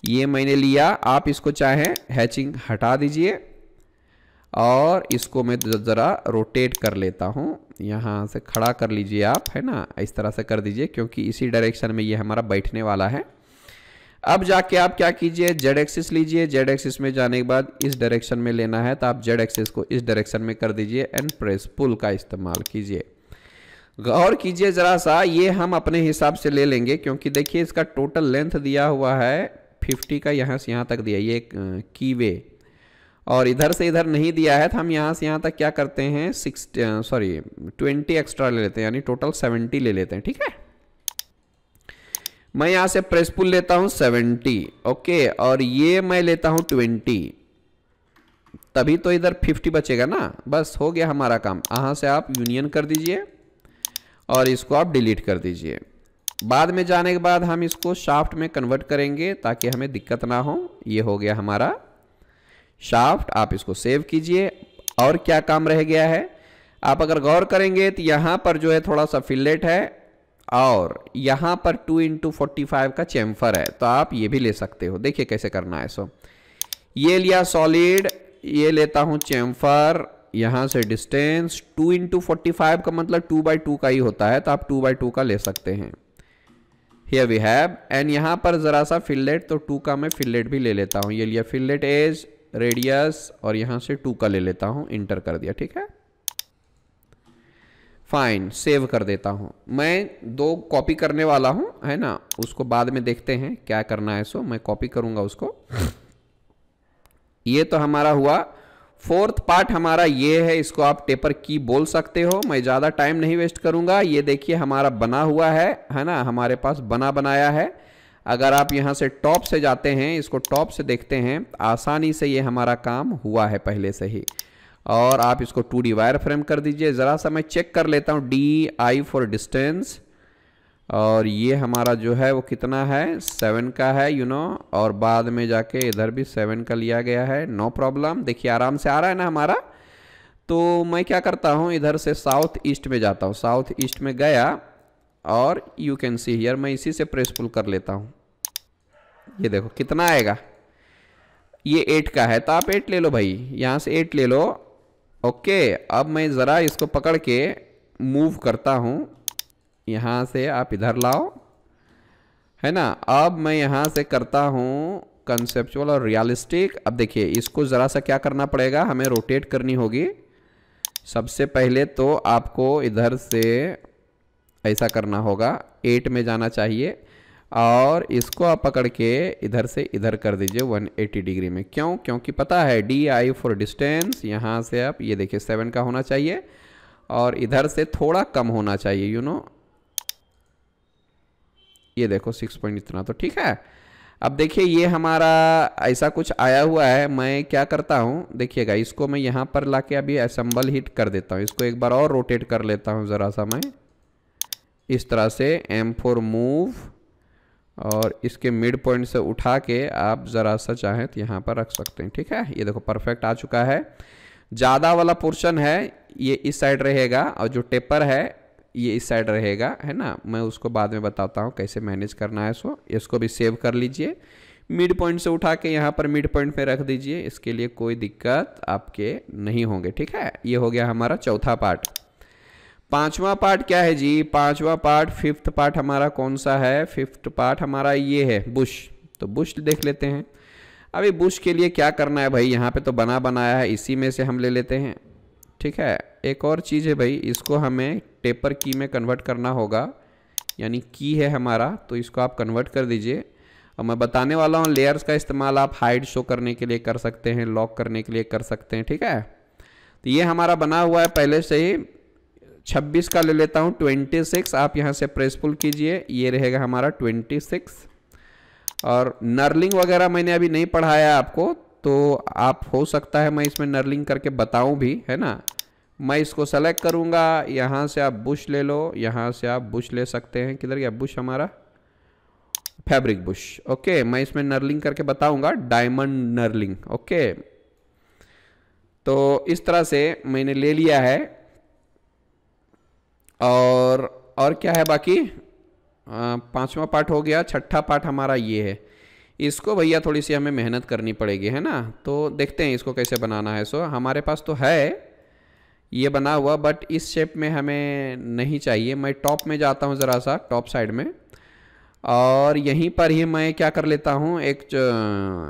ये मैंने लिया, आप इसको चाहें हैचिंग हटा दीजिए और इसको मैं ज़रा रोटेट कर लेता हूँ। यहाँ से खड़ा कर लीजिए आप, है ना, इस तरह से कर दीजिए क्योंकि इसी डायरेक्शन में ये हमारा बैठने वाला है। अब जाके आप क्या कीजिए, जेड एक्सिस लीजिए। जेड एक्सिस में जाने के बाद इस डायरेक्शन में लेना है, तो आप जेड एक्सिस को इस डायरेक्शन में कर दीजिए एंड प्रेस पुल का इस्तेमाल कीजिए। गौर कीजिए ज़रा सा, ये हम अपने हिसाब से ले लेंगे क्योंकि देखिए इसका टोटल लेंथ दिया हुआ है 50 का, यहाँ से यहाँ तक दिया, ये की वे, और इधर से इधर नहीं दिया है। तो हम यहाँ से यहाँ तक क्या करते हैं 20 एक्स्ट्रा ले लेते हैं, यानी टोटल 70 ले लेते हैं। ठीक है, मैं यहाँ से प्रेस पुल लेता हूँ 70, ओके, और ये मैं लेता हूँ 20, तभी तो इधर 50 बचेगा ना। बस हो गया हमारा काम। यहाँ से आप यूनियन कर दीजिए और इसको आप डिलीट कर दीजिए। बाद में जाने के बाद हम इसको शाफ्ट में कन्वर्ट करेंगे ताकि हमें दिक्कत ना हो। ये हो गया हमारा शाफ्ट, आप इसको सेव कीजिए। और क्या काम रह गया है, आप अगर गौर करेंगे तो यहाँ पर जो है थोड़ा सा फिलेट है और यहाँ पर 2x45 का चैम्फर है, तो आप ये भी ले सकते हो। देखिए कैसे करना है। सो ये लिया सॉलिड, ये लेता हूँ चैम्फर, यहाँ से डिस्टेंस 2x45 का मतलब 2x2 का ही होता है, तो आप 2x2 का ले सकते हैं। हियर वी हैव, एंड यहाँ पर ज़रा सा फिलेट, तो 2 का मैं फिलेट भी ले लेता हूँ। ये लिया फिलेट एज, रेडियस और यहाँ से 2 का ले लेता हूँ, इंटर कर दिया, ठीक है। फाइन, सेव कर देता हूँ। मैं 2 कॉपी करने वाला हूँ, है ना, उसको बाद में देखते हैं क्या करना है। सो मैं कॉपी करूँगा उसको। ये तो हमारा हुआ। 4th पार्ट हमारा ये है, इसको आप टेपर की बोल सकते हो। मैं ज़्यादा टाइम नहीं वेस्ट करूँगा। ये देखिए हमारा बना हुआ है ना, हमारे पास बनाया है। अगर आप यहाँ से टॉप से जाते हैं, इसको टॉप से देखते हैं, आसानी से ये हमारा काम हुआ है पहले से ही। और आप इसको 2D वायर फ्रेम कर दीजिए। ज़रा सा मैं चेक कर लेता हूँ, DI फॉर डिस्टेंस, और ये हमारा जो है वो कितना है, 7 का है, और बाद में जाके इधर भी 7 का लिया गया है। नो प्रॉब्लम, देखिए आराम से आ रहा है ना हमारा। तो मैं क्या करता हूँ, इधर से साउथ ईस्ट में जाता हूँ। साउथ ईस्ट में गया और यू कैन सी हियर, मैं इसी से प्रेस पुल कर लेता हूँ। ये देखो कितना आएगा, ये 8 का है, तो आप 8 ले लो भाई, यहाँ से 8 ले लो। ओके, अब मैं ज़रा इसको पकड़ के मूव करता हूँ, यहाँ से आप इधर लाओ, है ना। अब मैं यहाँ से करता हूँ कंसेप्चुअल और रियलिस्टिक। अब देखिए इसको ज़रा सा क्या करना पड़ेगा, हमें रोटेट करनी होगी। सबसे पहले तो आपको इधर से ऐसा करना होगा, 8 में जाना चाहिए, और इसको आप पकड़ के इधर से इधर कर दीजिए 180 डिग्री में। क्यों? क्योंकि पता है DI फॉर डिस्टेंस, यहाँ से आप ये देखिए 7 का होना चाहिए और इधर से थोड़ा कम होना चाहिए, ये देखो 6 पॉइंट इतना, तो ठीक है। अब देखिए ये हमारा ऐसा कुछ आया हुआ है। मैं क्या करता हूँ, देखिएगा इसको मैं यहाँ पर लाके अभी असेंबल हिट कर देता हूँ। इसको एक बार और रोटेट कर लेता हूँ ज़रा सा मैं, इस तरह से M4 मूव, और इसके मिड पॉइंट से उठा के आप ज़रा सा चाहें तो यहाँ पर रख सकते हैं, ठीक है। ये देखो परफेक्ट आ चुका है। ज़्यादा वाला पोर्शन है ये इस साइड रहेगा, और जो टेपर है ये इस साइड रहेगा, है ना। मैं उसको बाद में बताता हूँ कैसे मैनेज करना है। सो इसको भी सेव कर लीजिए, मिड पॉइंट से उठा के यहाँ पर मिड पॉइंट पे रख दीजिए। इसके लिए कोई दिक्कत आपके नहीं होंगे, ठीक है। ये हो गया हमारा चौथा पार्ट। 5वां पार्ट क्या है जी? 5वां पार्ट, 5th पार्ट हमारा कौन सा है? 5th पार्ट हमारा ये है बुश। तो बुश देख लेते हैं। अभी बुश के लिए क्या करना है भाई, यहाँ पे तो बनाया है, इसी में से हम ले लेते हैं, ठीक है। एक और चीज़ है भाई, इसको हमें टेपर की में कन्वर्ट करना होगा, यानी की है हमारा, तो इसको आप कन्वर्ट कर दीजिए। और मैं बताने वाला हूँ लेयर्स का इस्तेमाल आप हाइड शो करने के लिए कर सकते हैं, लॉक करने के लिए कर सकते हैं, ठीक है। तो ये हमारा बना हुआ है पहले से ही। 26 का ले लेता हूँ, 26 आप यहाँ से प्रेस पुल कीजिए, ये रहेगा हमारा 26। और नर्लिंग वगैरह मैंने अभी नहीं पढ़ाया आपको, तो आप हो सकता है मैं इसमें नर्लिंग करके बताऊं भी, है ना। मैं इसको सेलेक्ट करूंगा, यहाँ से आप बुश ले लो, यहाँ से आप बुश ले सकते हैं। किधर गया बुश हमारा? Fabric Bush. ओके, मैं इसमें नर्लिंग करके बताऊंगा, डायमंड नर्लिंग। ओके, तो इस तरह से मैंने ले लिया है। और क्या है बाकी? 5वां पार्ट हो गया। 6ठा पार्ट हमारा ये है। इसको भैया थोड़ी सी हमें मेहनत करनी पड़ेगी, है ना। तो देखते हैं इसको कैसे बनाना है। सो हमारे पास तो है ये बना हुआ, बट इस शेप में हमें नहीं चाहिए। मैं टॉप में जाता हूँ ज़रा सा, टॉप साइड में, और यहीं पर ही मैं क्या कर लेता हूँ, एक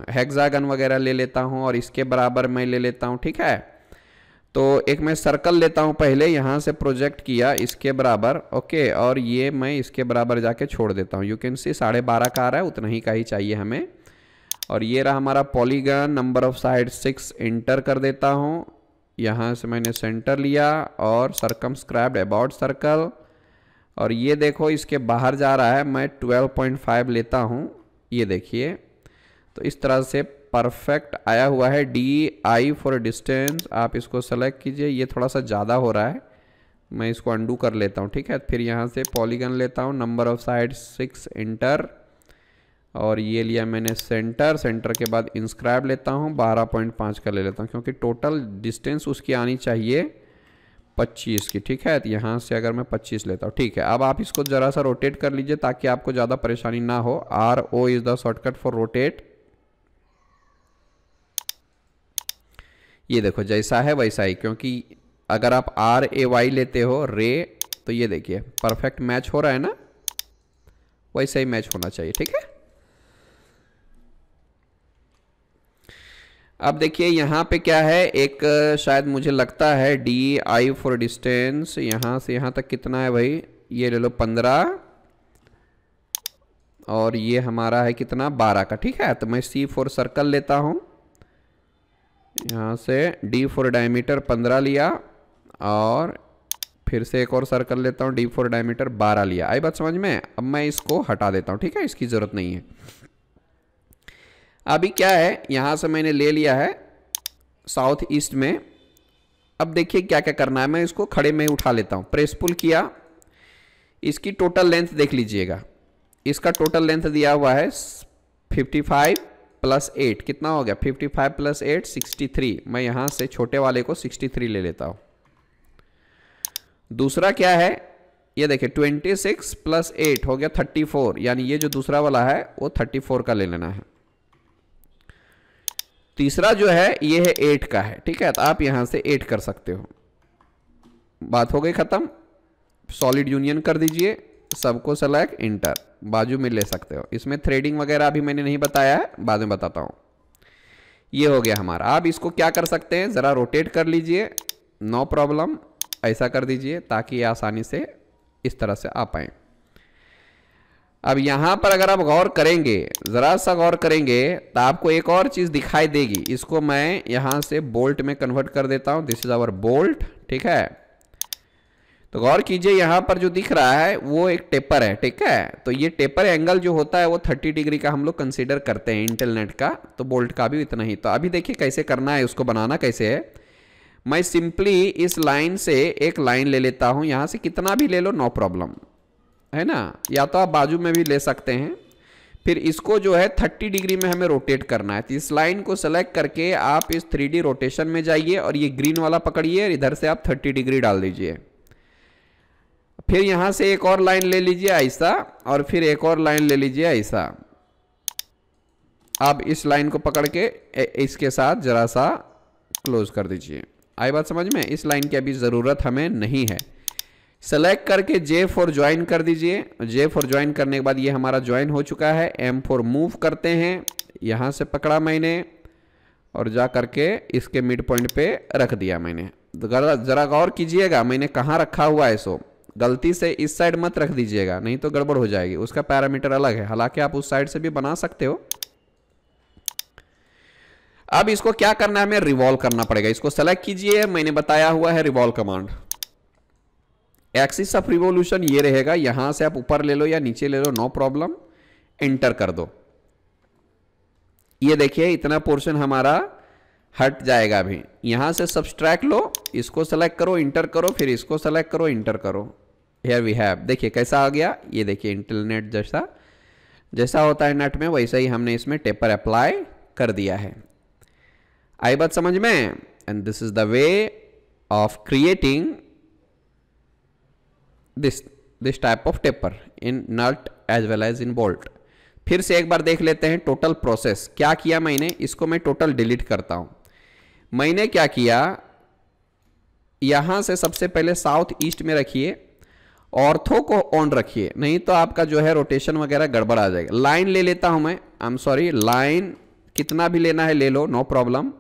हेक्सागन वगैरह ले लेता हूँ और इसके बराबर मैं ले लेता हूँ, ठीक है। तो एक मैं सर्कल लेता हूँ पहले, यहाँ से प्रोजेक्ट किया इसके बराबर, ओके, और ये मैं इसके बराबर जाके छोड़ देता हूँ। यू कैन सी 12.5 का आ रहा है, उतना ही का ही चाहिए हमें। और ये रहा हमारा polygon, number of side 6 inter कर देता हूँ। यहाँ से मैंने सेंटर लिया और सर्कमस्क्राइब्ड अबाउट सर्कल, और ये देखो इसके बाहर जा रहा है, मैं 12.5 लेता हूँ, ये देखिए। तो इस तरह से परफेक्ट आया हुआ है। DI फॉर डिस्टेंस आप इसको सेलेक्ट कीजिए। ये थोड़ा सा ज़्यादा हो रहा है, मैं इसको अंडू कर लेता हूँ, ठीक है। फिर यहाँ से पॉलीगन लेता हूँ, नंबर ऑफ साइड 6 इंटर, और ये लिया मैंने सेंटर। सेंटर के बाद इंस्क्राइब लेता हूँ, 12.5 का ले लेता हूँ, क्योंकि टोटल डिस्टेंस उसकी आनी चाहिए 25 की, ठीक है। तो यहाँ से अगर मैं 25 लेता हूँ, ठीक है। अब आप इसको ज़रा सा रोटेट कर लीजिए ताकि आपको ज़्यादा परेशानी ना हो। RO is the shortcut for rotate. ये देखो जैसा है वैसा ही, क्योंकि अगर आप RAY लेते हो रे, तो ये देखिए परफेक्ट मैच हो रहा है ना, वैसा ही मैच होना चाहिए, ठीक है। अब देखिए यहाँ पे क्या है, एक शायद मुझे लगता है डी आई फॉर डिस्टेंस, यहाँ से यहाँ तक कितना है भाई, ये ले लो 15 और ये हमारा है कितना 12 का। ठीक है, तो मैं सी फॉर सर्कल लेता हूँ, यहाँ से डी फॉर डायमीटर 15 लिया और फिर से एक और सर्कल लेता हूँ, डी फॉर डायमीटर 12 लिया। आई बात समझ में? अब मैं इसको हटा देता हूँ, ठीक है, इसकी ज़रूरत नहीं है। अभी क्या है, यहाँ से मैंने ले लिया है साउथ ईस्ट में। अब देखिए क्या क्या करना है, मैं इसको खड़े में उठा लेता हूँ, प्रेस पुल किया, इसकी टोटल लेंथ देख लीजिएगा, इसका टोटल लेंथ दिया हुआ है 55 प्लस 8, कितना हो गया 55 प्लस 8 63। मैं यहाँ से छोटे वाले को 63 ले लेता हूँ। दूसरा क्या है, ये देखिए 26 प्लस 8 हो गया 34, यानी ये जो दूसरा वाला है वो 34 का ले लेना है। तीसरा जो है ये है 8 का है, ठीक है, तो आप यहां से 8 कर सकते हो। बात हो गई खत्म। सॉलिड यूनियन कर दीजिए, सबको सेलेक्ट, इंटर, बाजू में ले सकते हो। इसमें थ्रेडिंग वगैरह अभी मैंने नहीं बताया है, बाद में बताता हूं। ये हो गया हमारा। आप इसको क्या कर सकते हैं, जरा रोटेट कर लीजिए, नो प्रॉब्लम, ऐसा कर दीजिए ताकि आसानी से इस तरह से आ पाए। अब यहां पर अगर आप गौर करेंगे, जरा सा गौर करेंगे, तो आपको एक और चीज दिखाई देगी। इसको मैं यहां से बोल्ट में कन्वर्ट कर देता हूं, दिस इज आवर बोल्ट, ठीक है। तो गौर कीजिए यहां पर जो दिख रहा है वो एक टेपर है, ठीक है। तो ये टेपर एंगल जो होता है वो 30 डिग्री का हम लोग कंसीडर करते हैं इंटेलनेट का, तो बोल्ट का भी इतना ही। तो अभी देखिए कैसे करना है, उसको बनाना कैसे है। मैं सिंपली इस लाइन से एक लाइन ले लेता हूं, यहां से कितना भी ले लो, नो प्रॉब्लम, है ना, या तो आप बाजू में भी ले सकते हैं। फिर इसको जो है 30 डिग्री में हमें रोटेट करना है। तो इस लाइन को सेलेक्ट करके आप इस 3D रोटेशन में जाइए और ये ग्रीन वाला पकड़िए और इधर से आप 30 डिग्री डाल दीजिए। फिर यहां से एक और लाइन ले लीजिए ऐसा, और फिर एक और लाइन ले लीजिए ऐसा। आप इस लाइन को पकड़ के इसके साथ जरा सा क्लोज कर दीजिए। आई बात समझ में? इस लाइन की अभी ज़रूरत हमें नहीं है। सेलेक्ट करके J फॉर ज्वाइन कर दीजिए। J फॉर ज्वाइन करने के बाद ये हमारा ज्वाइन हो चुका है। M फॉर मूव करते हैं, यहाँ से पकड़ा मैंने और जा करके इसके मिड पॉइंट पे रख दिया मैंने। ज़रा गौर कीजिएगा मैंने कहाँ रखा हुआ है, सो गलती से इस साइड मत रख दीजिएगा, नहीं तो गड़बड़ हो जाएगी। उसका पैरामीटर अलग है, हालांकि आप उस साइड से भी बना सकते हो। अब इसको क्या करना है, हमें रिवॉल्व करना पड़ेगा। इसको सेलेक्ट कीजिए, मैंने बताया हुआ है revolve command. Axis of revolution ये रहेगा, यहां से आप ऊपर ले लो या नीचे ले लो, नो प्रॉब्लम, एंटर कर दो। ये देखिए इतना पोर्शन हमारा हट जाएगा। अभी यहां से सब्सट्रैक्ट लो, इसको सेलेक्ट करो, इंटर करो, फिर इसको सेलेक्ट करो, इंटर करो। हियर वी हैव, देखिए कैसा आ गया। ये देखिए इंटरनेट जैसा होता है नेट में, वैसा ही हमने इसमें टेपर अप्लाई कर दिया है। आई बात समझ में? And this is the way of creating this type of taper in nut as well as in bolt। फिर से एक बार देख लेते हैं टोटल प्रोसेस। क्या किया मैंने, इसको मैं टोटल डिलीट करता हूं। मैंने क्या किया, यहां से सबसे पहले साउथ ईस्ट में रखिए, ऑर्थो को ऑन रखिए, नहीं तो आपका जो है रोटेशन वगैरह गड़बड़ आ जाएगा। लाइन ले लेता हूं मैं, आई एम सॉरी, लाइन कितना भी लेना है ले लो, नो प्रॉब्लम।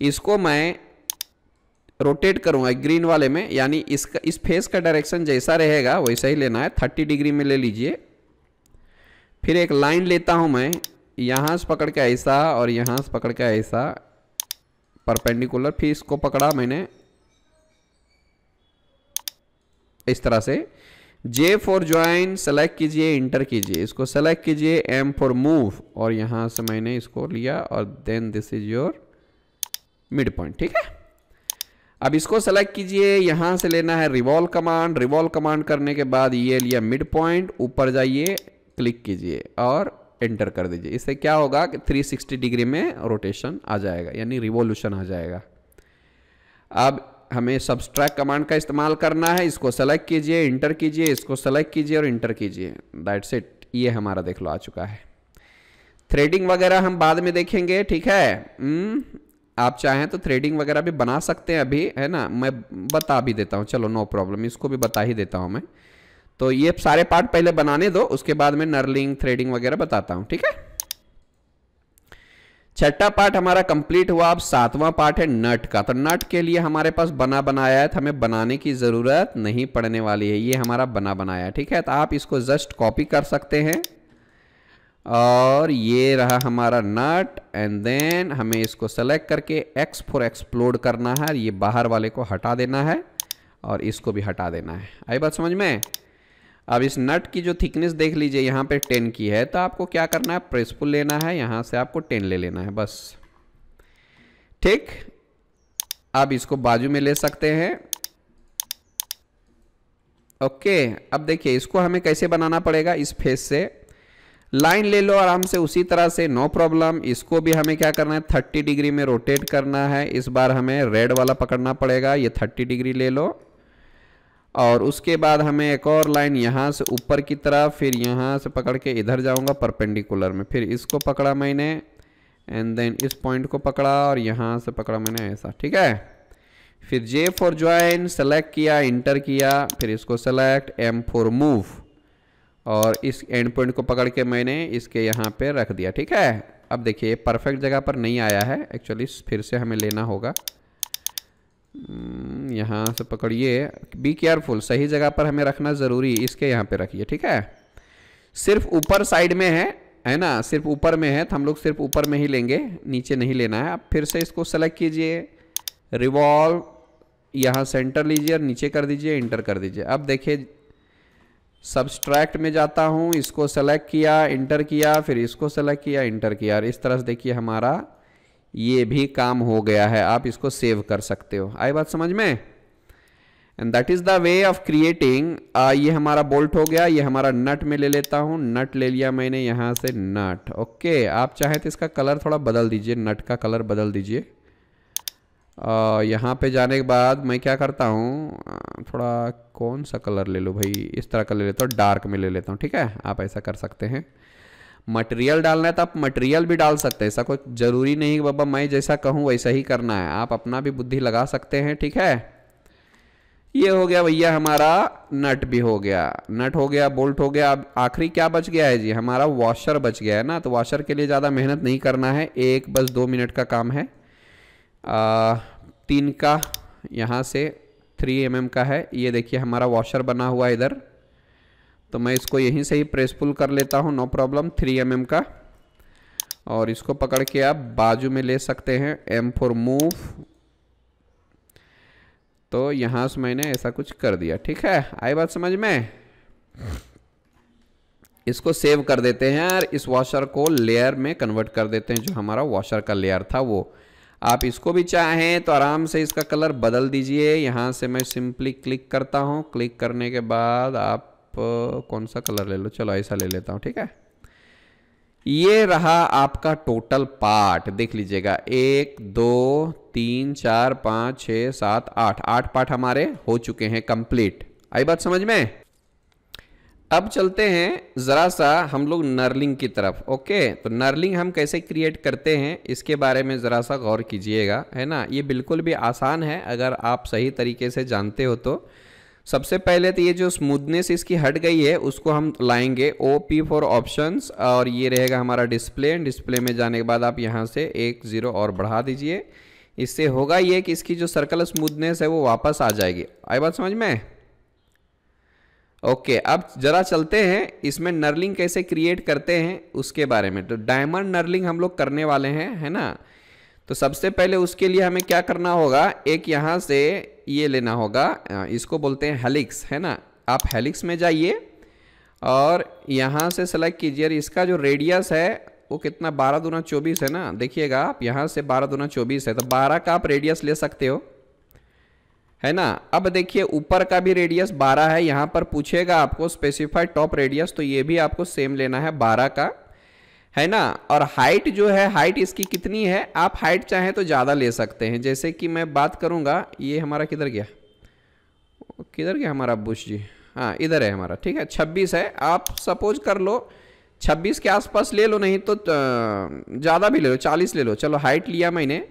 इसको मैं रोटेट करूंगा ग्रीन वाले में, यानी इसका इस फेस का डायरेक्शन जैसा रहेगा वैसा ही लेना है। 30 डिग्री में ले लीजिए। फिर एक लाइन लेता हूं मैं, यहां से पकड़ के ऐसा और यहां से पकड़ के ऐसा परपेंडिकुलर, फिर इसको पकड़ा मैंने इस तरह से। J फॉर ज्वाइन सेलेक्ट कीजिए, इंटर कीजिए, इसको सेलेक्ट कीजिए, M फॉर मूव, और यहां से मैंने इसको लिया और देन दिस इज योर मिड पॉइंट, ठीक है। अब इसको सेलेक्ट कीजिए, यहां से लेना है रिवॉल्व कमांड। रिवॉल्व कमांड करने के बाद ये लिया मिड पॉइंट, ऊपर जाइए, क्लिक कीजिए और एंटर कर दीजिए। इससे क्या होगा कि 360 डिग्री में रोटेशन आ जाएगा, यानी रिवॉल्यूशन आ जाएगा। अब हमें सब्सट्रैक्ट कमांड का इस्तेमाल करना है। इसको सेलेक्ट कीजिए, इंटर कीजिए, इसको सेलेक्ट कीजिए और इंटर कीजिए, दैट्स इट। ये हमारा देख लो आ चुका है। थ्रेडिंग वगैरह हम बाद में देखेंगे, ठीक है। आप चाहें तो थ्रेडिंग वगैरह भी बना सकते हैं अभी, है ना, मैं बता भी देता हूँ, चलो नो प्रॉब्लम, इसको भी बता ही देता हूँ मैं। तो ये सारे पार्ट पहले बनाने दो, उसके बाद में नर्लिंग थ्रेडिंग वगैरह बताता हूँ, ठीक है। छठा पार्ट हमारा कंप्लीट हुआ। अब सातवां पार्ट है नट का। तो नट के लिए हमारे पास बना बनाया है, तो हमें बनाने की ज़रूरत नहीं पड़ने वाली है, ये हमारा बना बनाया है। ठीक है, तो आप इसको जस्ट कॉपी कर सकते हैं और ये रहा हमारा नट। एंड देन हमें इसको सेलेक्ट करके एक्स फॉर एक्सप्लोड करना है, ये बाहर वाले को हटा देना है और इसको भी हटा देना है। आई बात समझ में? अब इस नट की जो थिकनेस देख लीजिए, यहाँ पे 10 की है, तो आपको क्या करना है, प्रेस पुल लेना है, यहाँ से आपको 10 ले लेना है बस। ठीक, अब इसको बाजू में ले सकते हैं। ओके, अब देखिए इसको हमें कैसे बनाना पड़ेगा। इस फेस से लाइन ले लो आराम से, उसी तरह से, नो प्रॉब्लम। इसको भी हमें क्या करना है, 30 डिग्री में रोटेट करना है। इस बार हमें रेड वाला पकड़ना पड़ेगा, ये 30 डिग्री ले लो। और उसके बाद हमें एक और लाइन यहाँ से ऊपर की तरफ, फिर यहाँ से पकड़ के इधर जाऊँगा परपेंडिकुलर में, फिर इसको पकड़ा मैंने एंड देन इस पॉइंट को पकड़ा और यहाँ से पकड़ा मैंने ऐसा। ठीक है, फिर जे फॉर ज्वाइन सेलेक्ट किया, इंटर किया, फिर इसको सेलेक्ट, एम फॉर मूव, और इस एंड पॉइंट को पकड़ के मैंने इसके यहाँ पे रख दिया। ठीक है, अब देखिए परफेक्ट जगह पर नहीं आया है एक्चुअली, फिर से हमें लेना होगा। यहाँ से पकड़िए, बी केयरफुल, सही जगह पर हमें रखना ज़रूरी, इसके यहाँ पे रखिए। ठीक है, सिर्फ ऊपर साइड में है ना, सिर्फ ऊपर में है, तो हम लोग सिर्फ ऊपर में ही लेंगे, नीचे नहीं लेना है। अब फिर से इसको सेलेक्ट कीजिए, रिवॉल्व, यहाँ सेंटर लीजिए और नीचे कर दीजिए, इंटर कर दीजिए। अब देखिए सब्सट्रैक्ट में जाता हूँ, इसको सेलेक्ट किया, इंटर किया, फिर इसको सेलेक्ट किया, इंटर किया, और इस तरह से देखिए हमारा ये भी काम हो गया है। आप इसको सेव कर सकते हो। आई बात समझ में? And that is the way of creating. ये हमारा बोल्ट हो गया, ये हमारा नट में ले लेता हूँ, नट ले लिया मैंने यहाँ से, नट। ओके, आप चाहे तो इसका कलर थोड़ा बदल दीजिए, नट का कलर बदल दीजिए। यहाँ पे जाने के बाद मैं क्या करता हूँ, थोड़ा कौन सा कलर ले लो भाई, इस तरह का ले लेता हूँ, डार्क में ले लेता हूँ। ठीक है, आप ऐसा कर सकते हैं। मटेरियल डालना है तो आप मटेरियल भी डाल सकते हैं, ऐसा कोई ज़रूरी नहीं कि बाबा मैं जैसा कहूँ वैसा ही करना है, आप अपना भी बुद्धि लगा सकते हैं। ठीक है, ये हो गया भैया हमारा, नट भी हो गया, नट हो गया, बोल्ट हो गया। अब आखिरी क्या बच गया है जी, हमारा वॉशर बच गया है ना। तो वॉशर के लिए ज़्यादा मेहनत नहीं करना है, एक बस 2 मिनट का काम है। 3 का यहाँ से 3 mm का है, ये देखिए हमारा वॉशर बना हुआ है इधर, तो मैं इसको यहीं से ही प्रेस पुल कर लेता हूँ, नो प्रॉब्लम, 3 mm का। और इसको पकड़ के आप बाजू में ले सकते हैं, एम फॉर मूव। तो यहाँ से मैंने ऐसा कुछ कर दिया। ठीक है, आई बात समझ में? इसको सेव कर देते हैं और इस वॉशर को लेयर में कन्वर्ट कर देते हैं, जो हमारा वॉशर का लेयर था वो। आप इसको भी चाहें तो आराम से इसका कलर बदल दीजिए। यहाँ से मैं सिंपली क्लिक करता हूँ, क्लिक करने के बाद आप कौन सा कलर ले लो, चलो ऐसा ले लेता हूँ। ठीक है, ये रहा आपका टोटल पार्ट, देख लीजिएगा, 1 2 3 4 5 6 7 8 पार्ट हमारे हो चुके हैं कंप्लीट। आई बात समझ में? अब चलते हैं ज़रा सा हम लोग नर्लिंग की तरफ। ओके, तो नर्लिंग हम कैसे क्रिएट करते हैं इसके बारे में ज़रा सा गौर कीजिएगा, है ना। ये बिल्कुल भी आसान है अगर आप सही तरीके से जानते हो तो। सबसे पहले तो ये जो स्मूथनेस इसकी हट गई है उसको हम लाएंगे, OP फॉर ऑप्शंस, और ये रहेगा हमारा डिस्प्ले। डिस्प्ले में जाने के बाद आप यहाँ से 1 0 और बढ़ा दीजिए। इससे होगा ये कि इसकी जो सर्कल स्मूथनेस है वो वापस आ जाएगी। आई बात समझ में? ओके, अब जरा चलते हैं इसमें नर्लिंग कैसे क्रिएट करते हैं उसके बारे में। तो डायमंड नर्लिंग हम लोग करने वाले हैं, है ना। तो सबसे पहले उसके लिए हमें क्या करना होगा, एक यहाँ से ये लेना होगा, इसको बोलते हैं हेलिक्स, है ना। आप हेलिक्स में जाइए और यहाँ से सेलेक्ट कीजिए, इसका जो रेडियस है वो कितना, 12 दूना 24 है ना। देखिएगा आप यहाँ से 12 दूना 24 है, तो 12 का आप रेडियस ले सकते हो, है ना। अब देखिए ऊपर का भी रेडियस 12 है, यहाँ पर पूछेगा आपको स्पेसिफाइड टॉप रेडियस, तो ये भी आपको सेम लेना है 12 का, है ना। और हाइट जो है, हाइट इसकी कितनी है, आप हाइट चाहें तो ज़्यादा ले सकते हैं। जैसे कि मैं बात करूँगा, ये हमारा किधर गया हमारा बुश जी, हाँ इधर है हमारा, ठीक है 26 है। आप सपोज कर लो 26 के आसपास ले लो, नहीं तो ज़्यादा भी ले लो, 40 ले लो। चलो हाइट लिया मैंने,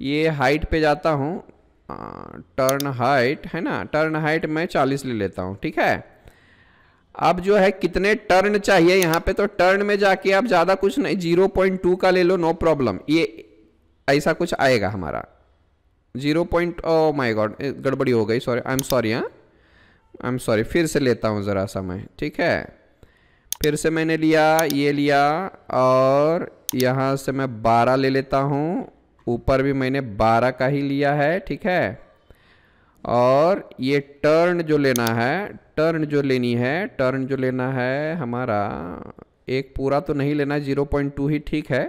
ये हाइट पे जाता हूँ, टर्न हाइट, है ना, टर्न हाइट मैं 40 ले लेता हूँ, ठीक है। अब जो है कितने टर्न चाहिए यहाँ पे, तो टर्न में जाके आप ज़्यादा कुछ नहीं 0.2 का ले लो, नो प्रॉब्लम। ये ऐसा कुछ आएगा हमारा 0. ओ माय गॉड, गड़बड़ी हो गई, सॉरी, आई एम सॉरी, हाँ आई एम सॉरी। फिर से लेता हूँ ज़रा सा मैं, ठीक है। फिर से मैंने लिया, ये लिया, और यहाँ से मैं 12 ले लेता हूँ, ऊपर भी मैंने 12 का ही लिया है, ठीक है। और ये टर्न जो लेना है, टर्न जो लेना है हमारा, एक पूरा तो नहीं लेना, 0.2 ही ठीक है।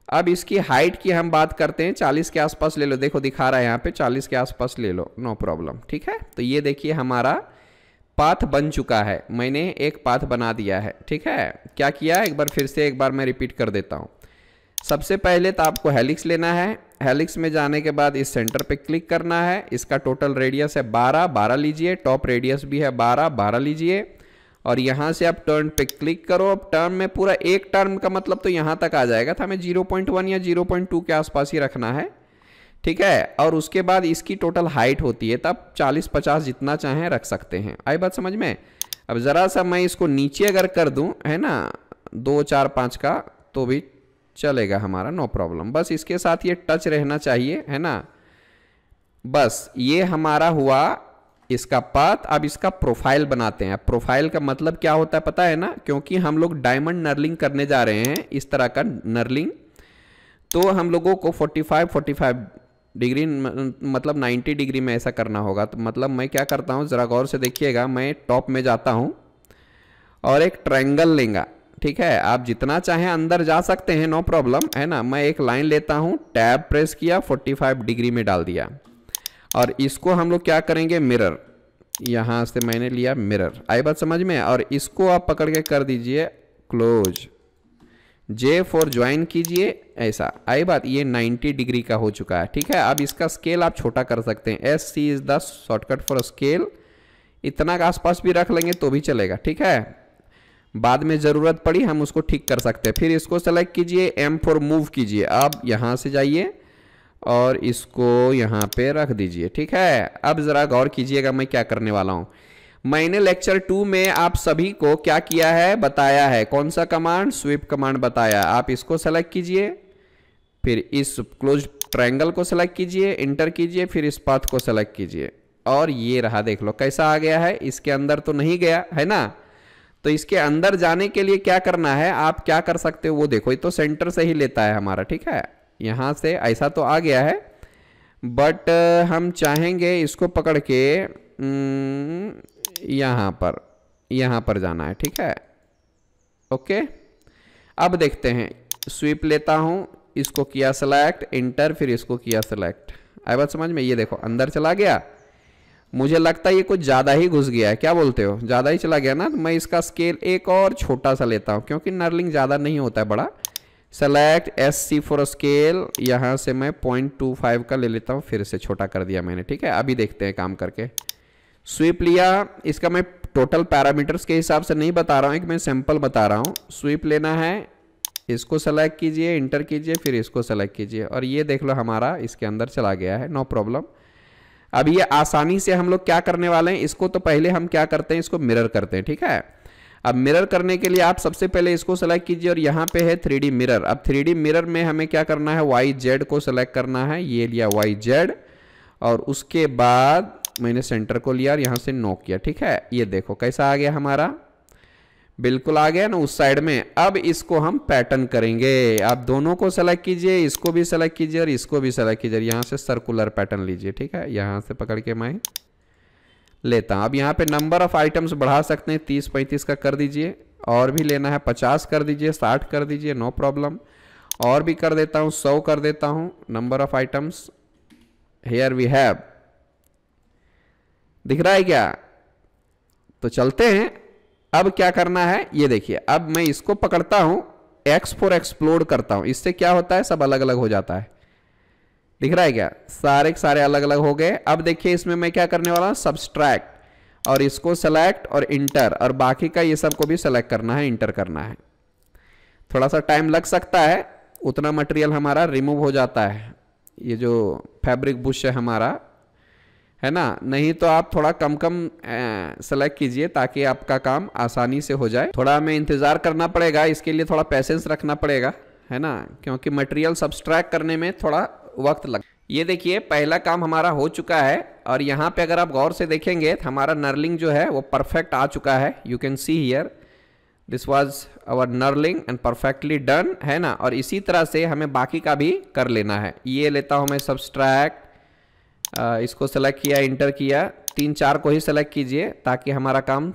अब इसकी हाइट की हम बात करते हैं, 40 के आसपास ले लो, देखो दिखा रहा है यहाँ पे 40 के आसपास ले लो, नो प्रॉब्लम, ठीक है। तो ये देखिए हमारा पाथ बन चुका है, मैंने एक पाथ बना दिया है, ठीक है। क्या किया, एक बार फिर से एक बार मैं रिपीट कर देता हूँ। सबसे पहले तो आपको हेलिक्स लेना है, हेलिक्स में जाने के बाद इस सेंटर पे क्लिक करना है, इसका टोटल रेडियस है 12 लीजिए, टॉप रेडियस भी है 12 लीजिए, और यहाँ से आप टर्न पे क्लिक करो। अब टर्न में पूरा एक टर्न का मतलब तो यहाँ तक आ जाएगा, था हमें 0.1 या 0.2 के आसपास ही रखना है, ठीक है। और उसके बाद इसकी टोटल हाइट होती है, तब 40-50 जितना चाहें रख सकते हैं, आई बात समझ में। अब ज़रा सा मैं इसको नीचे अगर कर दूं, है ना, 2, 4, 5 का, तो भी चलेगा हमारा, नो प्रॉब्लम। बस इसके साथ ये टच रहना चाहिए, है ना। बस ये हमारा हुआ इसका पाथ। अब इसका प्रोफाइल बनाते हैं। प्रोफाइल का मतलब क्या होता है पता है ना, क्योंकि हम लोग डायमंड नर्लिंग करने जा रहे हैं, इस तरह का नर्लिंग, तो हम लोगों को 45 डिग्री मतलब 90 डिग्री में ऐसा करना होगा। तो मतलब मैं क्या करता हूँ, ज़रा गौर से देखिएगा, मैं टॉप में जाता हूँ और एक ट्रायंगल लेंगे, ठीक है। आप जितना चाहें अंदर जा सकते हैं, नो प्रॉब्लम, है ना। मैं एक लाइन लेता हूँ, टैब प्रेस किया, 45 डिग्री में डाल दिया, और इसको हम लोग क्या करेंगे, मिरर, यहाँ से मैंने लिया मिरर, आई बात समझ में। और इसको आप पकड़ के कर दीजिए क्लोज, J फॉर ज्वाइन कीजिए, ऐसा, आई बात। ये 90 डिग्री का हो चुका है, ठीक है। अब इसका स्केल आप छोटा कर सकते हैं, SC is the shortcut for scale, इतना के आसपास भी रख लेंगे तो भी चलेगा, ठीक है। बाद में ज़रूरत पड़ी हम उसको ठीक कर सकते हैं। फिर इसको सेलेक्ट कीजिए, M फॉर मूव कीजिए, अब यहाँ से जाइए और इसको यहाँ पे रख दीजिए, ठीक है। अब ज़रा गौर कीजिएगा मैं क्या करने वाला हूँ। मैंने लेक्चर 2 में आप सभी को क्या किया है, बताया है, कौन सा कमांड, स्वीप कमांड बताया। आप इसको सेलेक्ट कीजिए, फिर इस क्लोज ट्रायंगल को सेलेक्ट कीजिए, इंटर कीजिए, फिर इस पाथ को सेलेक्ट कीजिए, और ये रहा, देख लो कैसा आ गया है। इसके अंदर तो नहीं गया है ना, तो इसके अंदर जाने के लिए क्या करना है, आप क्या कर सकते हो वो देखो। ये तो सेंटर से ही लेता है हमारा, ठीक है। यहाँ से ऐसा तो आ गया है, बट हम चाहेंगे इसको पकड़ के यहाँ पर जाना है, ठीक है। ओके, अब देखते हैं, स्वीप लेता हूँ, इसको किया सेलेक्ट, इंटर, फिर इसको किया सेलेक्ट, आई बात समझ में। ये देखो अंदर चला गया। मुझे लगता है ये कुछ ज़्यादा ही घुस गया है, क्या बोलते हो, ज़्यादा ही चला गया ना। तो मैं इसका स्केल एक और छोटा सा लेता हूँ, क्योंकि नर्लिंग ज़्यादा नहीं होता है, बड़ा। सेलेक्ट, SC फॉर स्केल, यहाँ से मैं 0.25 का ले लेता हूँ, फिर से छोटा कर दिया मैंने, ठीक है। अभी देखते हैं काम करके। स्वीप लिया, इसका मैं टोटल पैरामीटर्स के हिसाब से नहीं बता रहा हूँ, एक मैं सैंपल बता रहा हूँ। स्वीप लेना है, इसको सेलेक्ट कीजिए, इंटर कीजिए, फिर इसको सेलेक्ट कीजिए, और ये देख लो हमारा इसके अंदर चला गया है, नो प्रॉब्लम। अब ये आसानी से हम लोग क्या करने वाले हैं, इसको तो पहले हम क्या करते हैं, इसको मिरर करते हैं, ठीक है। अब मिरर करने के लिए आप सबसे पहले इसको सेलेक्ट कीजिए, और यहाँ पे है 3D मिरर। अब 3D मिरर में हमें क्या करना है, YZ को सेलेक्ट करना है, ये लिया YZ, और उसके बाद मैंने सेंटर को लिया और यहाँ से नो किया, ठीक है। ये देखो कैसा आ गया हमारा, बिल्कुल आ गया ना उस साइड में। अब इसको हम पैटर्न करेंगे। आप दोनों को सेलेक्ट कीजिए, इसको भी सेलेक्ट कीजिए और इसको भी सेलेक्ट कीजिए, यहाँ से सर्कुलर पैटर्न लीजिए, ठीक है। यहाँ से पकड़ के मैं लेता हूँ। अब यहाँ पे नंबर ऑफ आइटम्स बढ़ा सकते हैं, 30-35 का कर दीजिए, और भी लेना है 50 कर दीजिए, 60 कर दीजिए, नो प्रॉब्लम। और भी कर देता हूँ, 100 कर देता हूँ। Number of items here we have, दिख रहा है क्या, तो चलते हैं। अब क्या करना है ये देखिए, अब मैं इसको पकड़ता हूं, X फॉर एक्सप्लोड करता हूं, इससे क्या होता है, सब अलग अलग हो जाता है, दिख रहा है क्या, सारे के सारे अलग अलग हो गए। अब देखिए इसमें मैं क्या करने वाला हूं, सब्सट्रैक्ट, और इसको सेलेक्ट और इंटर, और बाकी का ये सब को भी सेलेक्ट करना है, इंटर करना है। थोड़ा सा टाइम लग सकता है, उतना मटेरियल हमारा रिमूव हो जाता है। ये जो फैब्रिक बुश है हमारा, है ना। नहीं तो आप थोड़ा कम कम सेलेक्ट कीजिए ताकि आपका काम आसानी से हो जाए। थोड़ा हमें इंतज़ार करना पड़ेगा, इसके लिए थोड़ा पेशेंस रखना पड़ेगा, है ना, क्योंकि मटेरियल सब्सट्रैक्ट करने में थोड़ा वक्त लग। ये देखिए पहला काम हमारा हो चुका है और यहाँ पे अगर आप गौर से देखेंगे तो हमारा नर्लिंग जो है वो परफेक्ट आ चुका है। You can see here this was our knurling and perfectly done, है ना। और इसी तरह से हमें बाकी का भी कर लेना है। ये लेता हूँ मैं सब्सट्रैक्ट, इसको सेलेक्ट किया, इंटर किया, 3-4 को ही सेलेक्ट कीजिए ताकि हमारा काम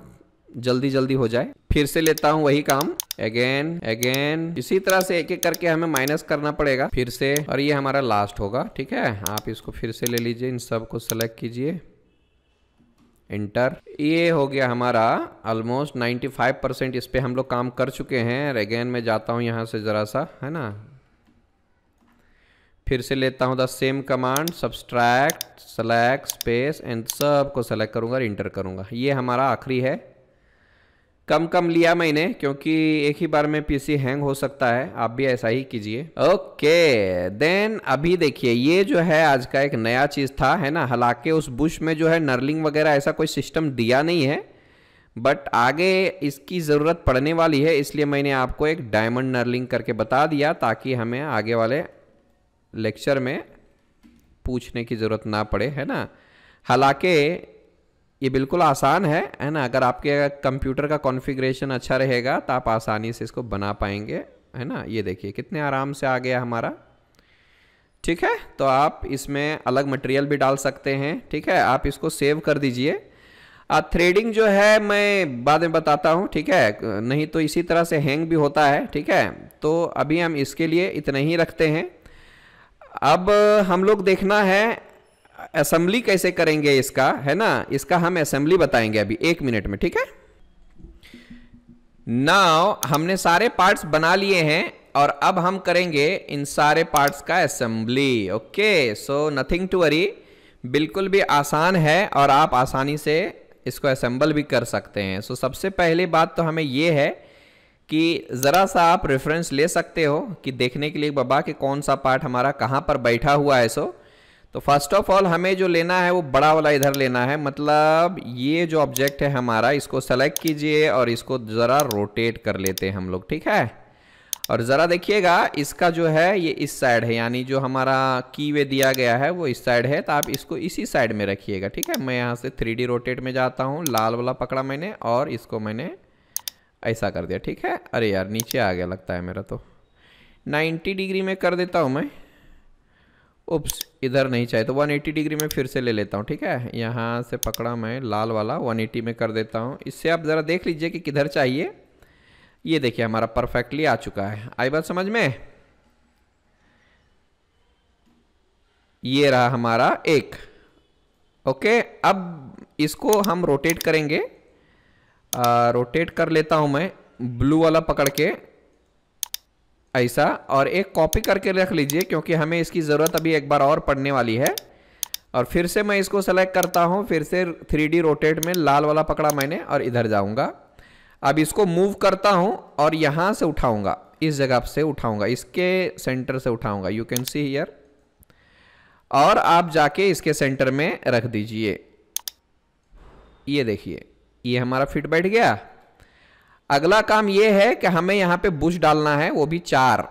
जल्दी जल्दी हो जाए। फिर से लेता हूँ वही काम, अगेन अगेन, इसी तरह से एक एक करके हमें माइनस करना पड़ेगा फिर से, और ये हमारा लास्ट होगा। ठीक है, आप इसको फिर से ले लीजिए, इन सब को सेलेक्ट कीजिए, इंटर। ये हो गया हमारा ऑलमोस्ट 95% इस पे हम लोग काम कर चुके हैं। अगेन मैं जाता हूँ यहाँ से ज़रा सा, है ना, फिर से लेता हूँ the same command, subtract, select, space and सब को सेलेक्ट करूँगा और इंटर करूँगा। ये हमारा आखिरी है। कम कम लिया मैंने क्योंकि एक ही बार में पीसी हैंग हो सकता है, आप भी ऐसा ही कीजिए। ओके देन अभी देखिए ये जो है आज का एक नया चीज़ था, है ना। हालांकि उस बुश में जो है नर्लिंग वगैरह ऐसा कोई सिस्टम दिया नहीं है, बट आगे इसकी ज़रूरत पड़ने वाली है, इसलिए मैंने आपको एक डायमंड नर्लिंग करके बता दिया ताकि हमें आगे वाले लेक्चर में पूछने की ज़रूरत ना पड़े, है ना। हालांकि ये बिल्कुल आसान है ना। अगर आपके कंप्यूटर का कॉन्फ़िगरेशन अच्छा रहेगा तो आप आसानी से इसको बना पाएंगे, है ना। ये देखिए कितने आराम से आ गया हमारा। ठीक है, तो आप इसमें अलग मटेरियल भी डाल सकते हैं। ठीक है, आप इसको सेव कर दीजिए। थ्रेडिंग जो है मैं बाद में बताता हूँ, ठीक है, नहीं तो इसी तरह से हैंग भी होता है। ठीक है, तो अभी हम इसके लिए इतना ही रखते हैं। अब हम लोग देखना है असेंबली कैसे करेंगे इसका, है ना। इसका हम असेंबली बताएंगे अभी 1 मिनट में। ठीक है, नाउ हमने सारे पार्ट्स बना लिए हैं और अब हम करेंगे इन सारे पार्ट्स का assembly. Okay, so nothing to worry, बिल्कुल भी आसान है और आप आसानी से इसको असेंबल भी कर सकते हैं। सो सबसे पहले बात तो हमें ये है कि ज़रा सा आप रेफरेंस ले सकते हो कि देखने के लिए बाबा कि कौन सा पार्ट हमारा कहाँ पर बैठा हुआ है। सो तो फर्स्ट ऑफ ऑल हमें जो लेना है वो बड़ा वाला इधर लेना है, मतलब ये जो ऑब्जेक्ट है हमारा, इसको सेलेक्ट कीजिए और इसको ज़रा रोटेट कर लेते हैं हम लोग। ठीक है, और ज़रा देखिएगा इसका जो है ये इस साइड है, यानी जो हमारा की वे दिया गया है वो इस साइड है, तो आप इसको इसी साइड में रखिएगा। ठीक है, मैं यहाँ से 3D रोटेट में जाता हूँ, लाल वाला पकड़ा मैंने और इसको मैंने ऐसा कर दिया। ठीक है, अरे यार नीचे आ गया लगता है मेरा, तो 90 डिग्री में कर देता हूँ मैं। उप्स, इधर नहीं चाहिए तो 180 डिग्री में फिर से ले लेता हूँ। ठीक है, यहाँ से पकड़ा मैं लाल वाला, 180 में कर देता हूँ। इससे आप ज़रा देख लीजिए कि किधर चाहिए। ये देखिए हमारा परफेक्टली आ चुका है। आई बात समझ में? ये रहा हमारा एक। ओके, अब इसको हम रोटेट करेंगे। रोटेट कर लेता हूँ मैं ब्लू वाला पकड़ के ऐसा, और एक कॉपी करके रख लीजिए क्योंकि हमें इसकी ज़रूरत अभी एक बार और पड़ने वाली है। और फिर से मैं इसको सेलेक्ट करता हूँ, फिर से 3D रोटेट में लाल वाला पकड़ा मैंने और इधर जाऊँगा। अब इसको मूव करता हूँ और यहाँ से उठाऊँगा, इस जगह से उठाऊँगा, इसके सेंटर से उठाऊँगा। यू कैन सी हियर, और आप जाके इसके सेंटर में रख दीजिए। ये देखिए ये हमारा फिट बैठ गया। अगला काम ये है कि हमें यहाँ पे बुश डालना है, वो भी 4।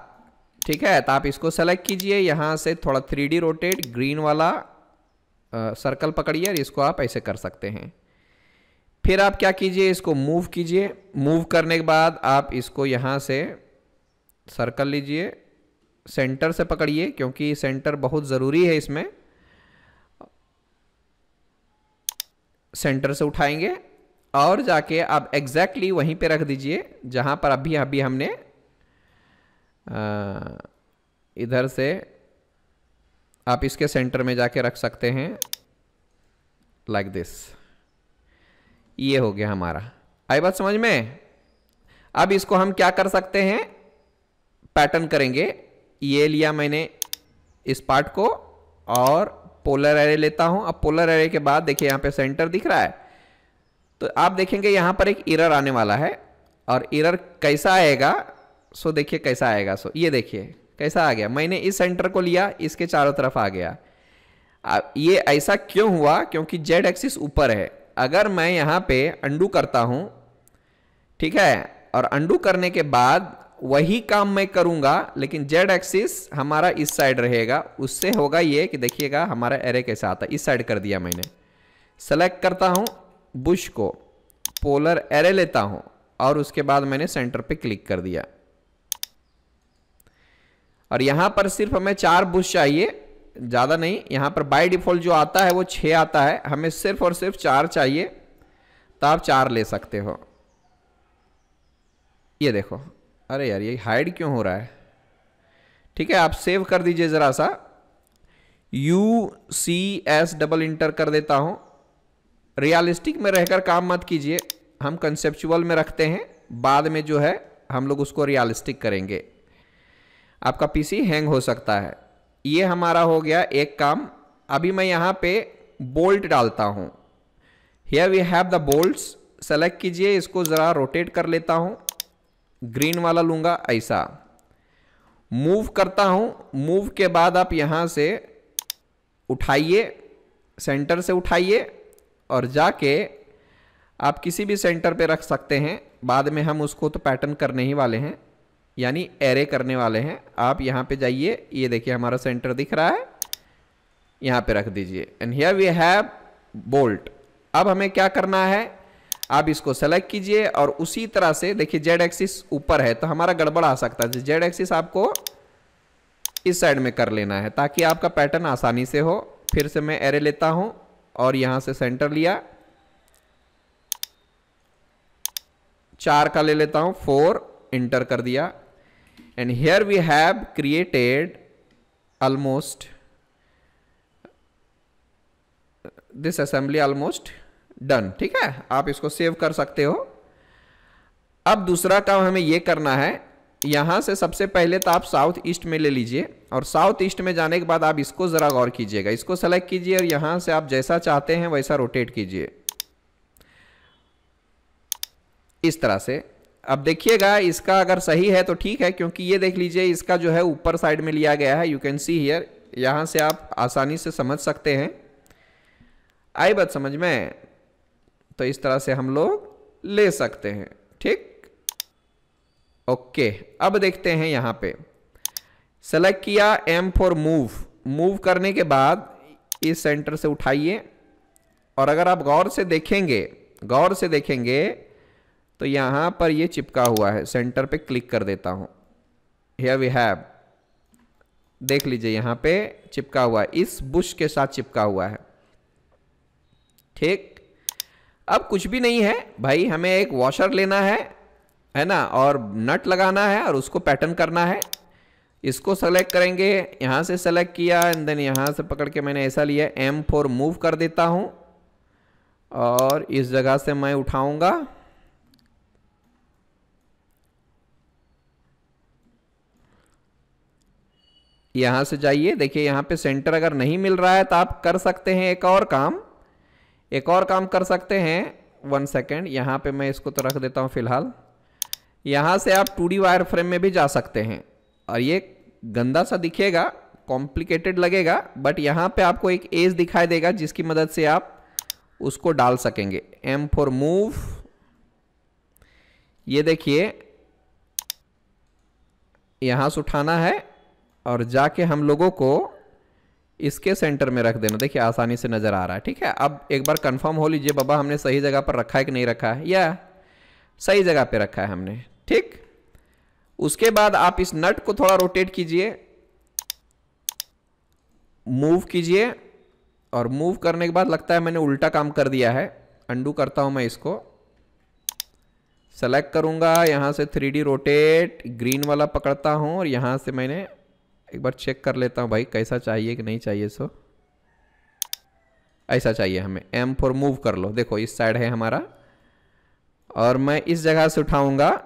ठीक है, तो आप इसको सेलेक्ट कीजिए, यहाँ से थोड़ा 3D रोटेट, ग्रीन वाला सर्कल पकड़िए और इसको आप ऐसे कर सकते हैं। फिर आप क्या कीजिए, इसको मूव कीजिए। मूव करने के बाद आप इसको यहाँ से सर्कल लीजिए, सेंटर से पकड़िए क्योंकि सेंटर बहुत ज़रूरी है इसमें। सेंटर से उठाएंगे और जाके आप एग्जैक्टली वहीं पे रख दीजिए जहाँ पर अभी हमने इधर से आप इसके सेंटर में जाके रख सकते हैं, लाइक दिस। ये हो गया हमारा। आई बात समझ में? अब इसको हम क्या कर सकते हैं, पैटर्न करेंगे। ये लिया मैंने इस पार्ट को और पोलर एरे लेता हूं। अब पोलर एरे के बाद देखिए यहाँ पे सेंटर दिख रहा है, तो आप देखेंगे यहाँ पर एक एरर आने वाला है। और एरर कैसा आएगा, सो देखिए कैसा आएगा। सो ये देखिए कैसा आ गया, मैंने इस सेंटर को लिया, इसके चारों तरफ आ गया। ये ऐसा क्यों हुआ? क्योंकि जेड एक्सिस ऊपर है। अगर मैं यहाँ पे अंडू करता हूँ, ठीक है, और अंडू करने के बाद वही काम मैं करूंगा, लेकिन जेड एक्सिस हमारा इस साइड रहेगा, उससे होगा ये कि देखिएगा हमारा एरे कैसा आता है। इस साइड कर दिया मैंने। सेलेक्ट करता हूं बुश को, पोलर एरे लेता हूं और उसके बाद मैंने सेंटर पे क्लिक कर दिया। और यहां पर सिर्फ हमें 4 बुश चाहिए, ज्यादा नहीं। यहां पर बाय डिफॉल्ट जो आता है वो 6 आता है, हमें सिर्फ और सिर्फ 4 चाहिए, तो आप 4 ले सकते हो। ये देखो, अरे यार ये हाइड क्यों हो रहा है? ठीक है, आप सेव कर दीजिए जरा सा। UCS डबल इंटर कर देता हूं। रियलिस्टिक में रहकर काम मत कीजिए, हम कंसेप्चुअल में रखते हैं, बाद में जो है हम लोग उसको रियलिस्टिक करेंगे। आपका पीसी हैंग हो सकता है। ये हमारा हो गया एक काम। अभी मैं यहां पे बोल्ट डालता हूं। Here we have the bolts. Select कीजिए, इसको जरा रोटेट कर लेता हूं, ग्रीन वाला लूंगा, ऐसा मूव करता हूं। मूव के बाद आप यहां से उठाइए, सेंटर से उठाइए और जाके आप किसी भी सेंटर पे रख सकते हैं। बाद में हम उसको तो पैटर्न करने ही वाले हैं, यानी एरे करने वाले हैं। आप यहां पे जाइए, ये देखिए हमारा सेंटर दिख रहा है, यहां पे रख दीजिए। And here we have bolt. अब हमें क्या करना है, आप इसको सेलेक्ट कीजिए और उसी तरह से देखिए जेड एक्सिस ऊपर है तो हमारा गड़बड़ आ सकता है। जेड एक्सिस आपको इस साइड में कर लेना है ताकि आपका पैटर्न आसानी से हो। फिर से मैं एरे लेता हूं और यहां से सेंटर लिया, 4 का ले लेता हूं, 4 इंटर कर दिया। And here we have created almost this assembly almost done. ठीक है, आप इसको सेव कर सकते हो। अब दूसरा काम हमें यह करना है, यहां से सबसे पहले तो आप साउथ ईस्ट में ले लीजिए और साउथ ईस्ट में जाने के बाद आप इसको जरा गौर कीजिएगा। इसको सेलेक्ट कीजिए और यहां से आप जैसा चाहते हैं वैसा रोटेट कीजिए, इस तरह से। अब देखिएगा इसका अगर सही है तो ठीक है, क्योंकि ये देख लीजिए इसका जो है ऊपर साइड में लिया गया है। यू कैन सी हियर, यहां से आप आसानी से समझ सकते हैं। आई बात समझ में? तो इस तरह से हम लोग ले सकते हैं। ठीक, ओके। अब देखते हैं यहां पे सेलेक्ट किया, M फॉर मूव। मूव करने के बाद इस सेंटर से उठाइए और अगर आप गौर से देखेंगे तो यहां पर ये चिपका हुआ है। सेंटर पे क्लिक कर देता हूं, हियर वी हैव, देख लीजिए यहां पे चिपका हुआ है, इस बुश के साथ चिपका हुआ है। ठीक, अब कुछ भी नहीं है भाई, हमें एक वॉशर लेना है ना, और नट लगाना है और उसको पैटर्न करना है। इसको सेलेक्ट करेंगे, यहां से सेलेक्ट किया एंड देन यहां से पकड़ के मैंने ऐसा लिया, M फॉर मूव कर देता हूं और इस जगह से मैं उठाऊंगा। यहां से जाइए, देखिए यहां पे सेंटर अगर नहीं मिल रहा है तो आप कर सकते हैं एक और काम कर सकते हैं। 1 सेकेंड, यहां पे मैं इसको तो रख देता हूं फिलहाल। यहां से आप 2D वायर फ्रेम में भी जा सकते हैं और ये गंदा सा दिखेगा, कॉम्प्लिकेटेड लगेगा, बट यहां पे आपको एक एज दिखाई देगा जिसकी मदद से आप उसको डाल सकेंगे। M फॉर मूव, ये देखिए यहां से उठाना है और जाके हम लोगों को इसके सेंटर में रख देना। देखिए आसानी से नजर आ रहा है। ठीक है, अब एक बार कंफर्म हो लीजिए बाबा हमने सही जगह पर रखा है कि नहीं रखा है, या सही जगह पे रखा है हमने। ठीक, उसके बाद आप इस नट को थोड़ा रोटेट कीजिए, मूव कीजिए और मूव करने के बाद लगता है मैंने उल्टा काम कर दिया है। अंडू करता हूं मैं, इसको सेलेक्ट करूंगा, यहां से 3D रोटेट, ग्रीन वाला पकड़ता हूं और यहां से मैंने एक बार चेक कर लेता हूं भाई कैसा चाहिए कि नहीं चाहिए। सो ऐसा चाहिए हमें। M फॉर मूव कर लो, देखो इस साइड है हमारा और मैं इस जगह से उठाऊंगा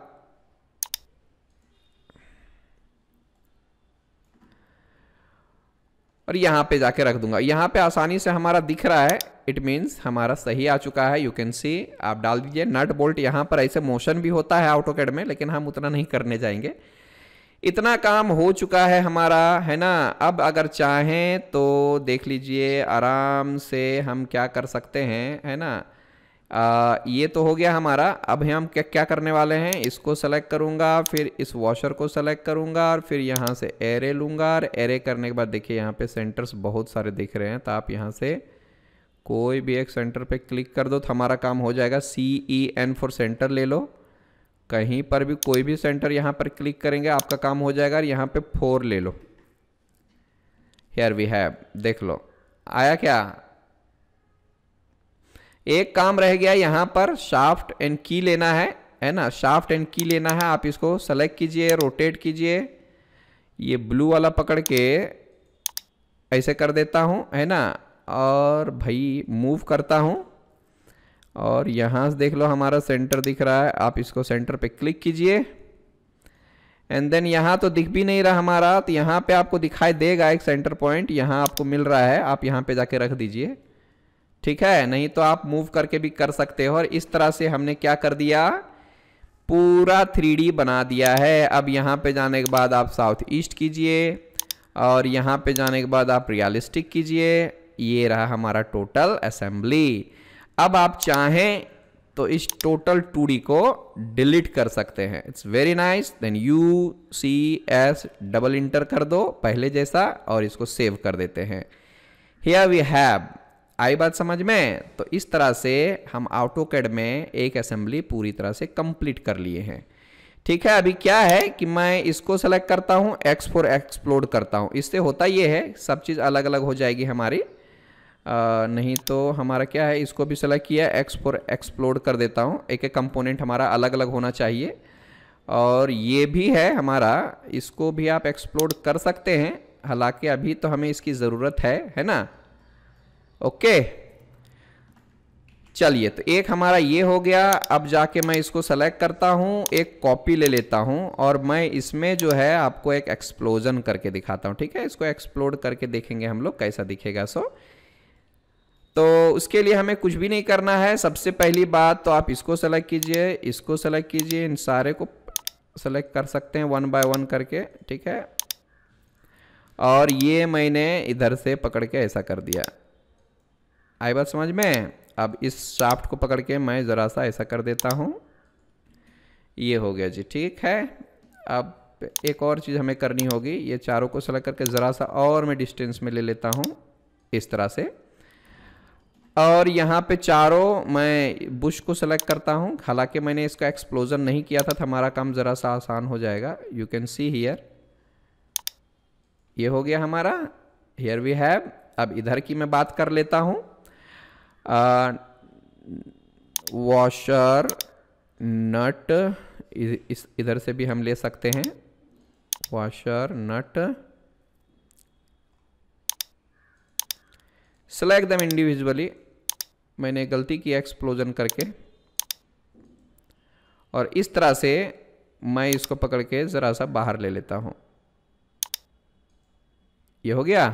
और यहां पे जाके रख दूंगा। यहां पे आसानी से हमारा दिख रहा है, इट मीन्स हमारा सही आ चुका है। यू कैन सी, आप डाल दीजिए नट बोल्ट। यहां पर ऐसे मोशन भी होता है ऑटोकैड में, लेकिन हम उतना नहीं करने जाएंगे। इतना काम हो चुका है हमारा, है ना। अब अगर चाहें तो देख लीजिए आराम से हम क्या कर सकते हैं, है ना। ये तो हो गया हमारा। अब हम क्या क्या करने वाले हैं, इसको सेलेक्ट करूंगा, फिर इस वॉशर को सेलेक्ट करूंगा और फिर यहाँ से एरे लूंगा। और एरे करने के बाद देखिए यहाँ पे सेंटर्स बहुत सारे दिख रहे हैं, तो आप यहाँ से कोई भी एक सेंटर पे क्लिक कर दो तो हमारा काम हो जाएगा। CEN फॉर सेंटर ले लो, कहीं पर भी कोई भी सेंटर यहाँ पर क्लिक करेंगे आपका काम हो जाएगा। और यहाँ पे 4 ले लो, हियर वी हैव, देख लो आया क्या। एक काम रह गया यहाँ पर, शाफ्ट एंड की लेना है ना। शाफ्ट एंड की लेना है, आप इसको सेलेक्ट कीजिए, रोटेट कीजिए, ये ब्लू वाला पकड़ के ऐसे कर देता हूँ, है ना। और भाई मूव करता हूँ और यहाँ से देख लो हमारा सेंटर दिख रहा है, आप इसको सेंटर पे क्लिक कीजिए। एंड देन यहाँ तो दिख भी नहीं रहा हमारा, तो यहाँ पे आपको दिखाई देगा एक सेंटर पॉइंट यहाँ आपको मिल रहा है, आप यहाँ पे जाके रख दीजिए, ठीक है। नहीं तो आप मूव करके भी कर सकते हो। और इस तरह से हमने क्या कर दिया, पूरा 3D बना दिया है। अब यहाँ पे जाने के बाद आप साउथ ईस्ट कीजिए और यहाँ पे जाने के बाद आप रियलिस्टिक कीजिए। ये रहा हमारा टोटल असेंबली। अब आप चाहें तो इस टोटल 2D को डिलीट कर सकते हैं। It's very nice. Then UCS double enter कर दो पहले जैसा और इसको सेव कर देते हैं। हियर वी हैव, आई बात समझ में। तो इस तरह से हम AutoCAD में एक असेंबली पूरी तरह से कंप्लीट कर लिए हैं, ठीक है। अभी क्या है कि मैं इसको सेलेक्ट करता हूँ, X फॉर एक्सप्लोड करता हूँ। इससे होता ये है सब चीज़ अलग अलग हो जाएगी हमारी। नहीं तो हमारा क्या है, इसको भी सेलेक्ट किया, X फॉर एक्सप्लोड कर देता हूँ। एक एक कंपोनेंट हमारा अलग अलग होना चाहिए। और ये भी है हमारा, इसको भी आप एक्सप्लोड कर सकते हैं, हालांकि अभी तो हमें इसकी ज़रूरत है ना। ओके चलिए, तो एक हमारा ये हो गया। अब जाके मैं इसको सेलेक्ट करता हूँ, एक कॉपी ले लेता हूँ और मैं इसमें जो है आपको एक एक्सप्लोजन करके दिखाता हूँ, ठीक है। इसको एक्सप्लोड करके देखेंगे हम लोग कैसा दिखेगा। तो उसके लिए हमें कुछ भी नहीं करना है। सबसे पहली बात तो आप इसको सेलेक्ट कीजिए, इसको सेलेक्ट कीजिए, इन सारे को सेलेक्ट कर सकते हैं 1 बाय 1 करके, ठीक है। और ये मैंने इधर से पकड़ के ऐसा कर दिया, आई बात समझ में। अब इस शाफ्ट को पकड़ के मैं ज़रा सा ऐसा कर देता हूँ, ये हो गया जी, ठीक है। अब एक और चीज़ हमें करनी होगी, ये चारों को सेलेक्ट करके ज़रा सा और मैं डिस्टेंस में ले लेता हूँ इस तरह से। और यहाँ पे चारों मैं बुश को सेलेक्ट करता हूँ, हालांकि मैंने इसका एक्सप्लोजन नहीं किया था तो हमारा काम ज़रा सा आसान हो जाएगा। यू कैन सी हियर, ये हो गया हमारा, हियर वी हैव। अब इधर की मैं बात कर लेता हूँ, वॉशर नट, इस इधर से भी हम ले सकते हैं, वॉशर नट, सेलेक्ट देम इंडिविजुअली। मैंने गलती की एक्सप्लोजन करके, और इस तरह से मैं इसको पकड़ के ज़रा सा बाहर ले लेता हूँ, ये हो गया।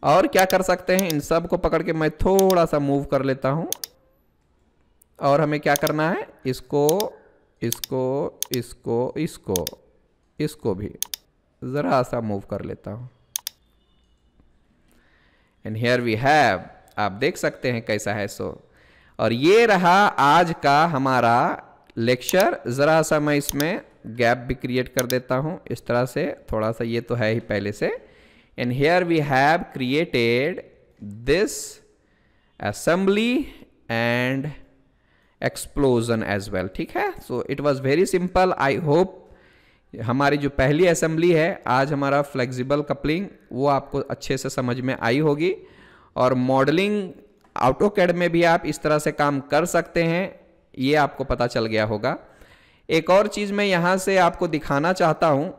और क्या कर सकते हैं, इन सब को पकड़ के मैं थोड़ा सा मूव कर लेता हूँ। और हमें क्या करना है, इसको इसको इसको इसको इसको भी ज़रा सा मूव कर लेता हूँ। एंड हियर वी हैव, आप देख सकते हैं कैसा है। और ये रहा आज का हमारा लेक्चर। ज़रा सा मैं इसमें गैप भी क्रिएट कर देता हूँ इस तरह से, थोड़ा सा, ये तो है ही पहले से। And here we have created this assembly and explosion as well, ठीक है। So it was very simple. I hope हमारी जो पहली असेंबली है आज हमारा फ्लेक्सिबल कपलिंग, वो आपको अच्छे से समझ में आई होगी। और मॉडलिंग AutoCAD में भी आप इस तरह से काम कर सकते हैं, ये आपको पता चल गया होगा। एक और चीज़ मैं यहाँ से आपको दिखाना चाहता हूँ,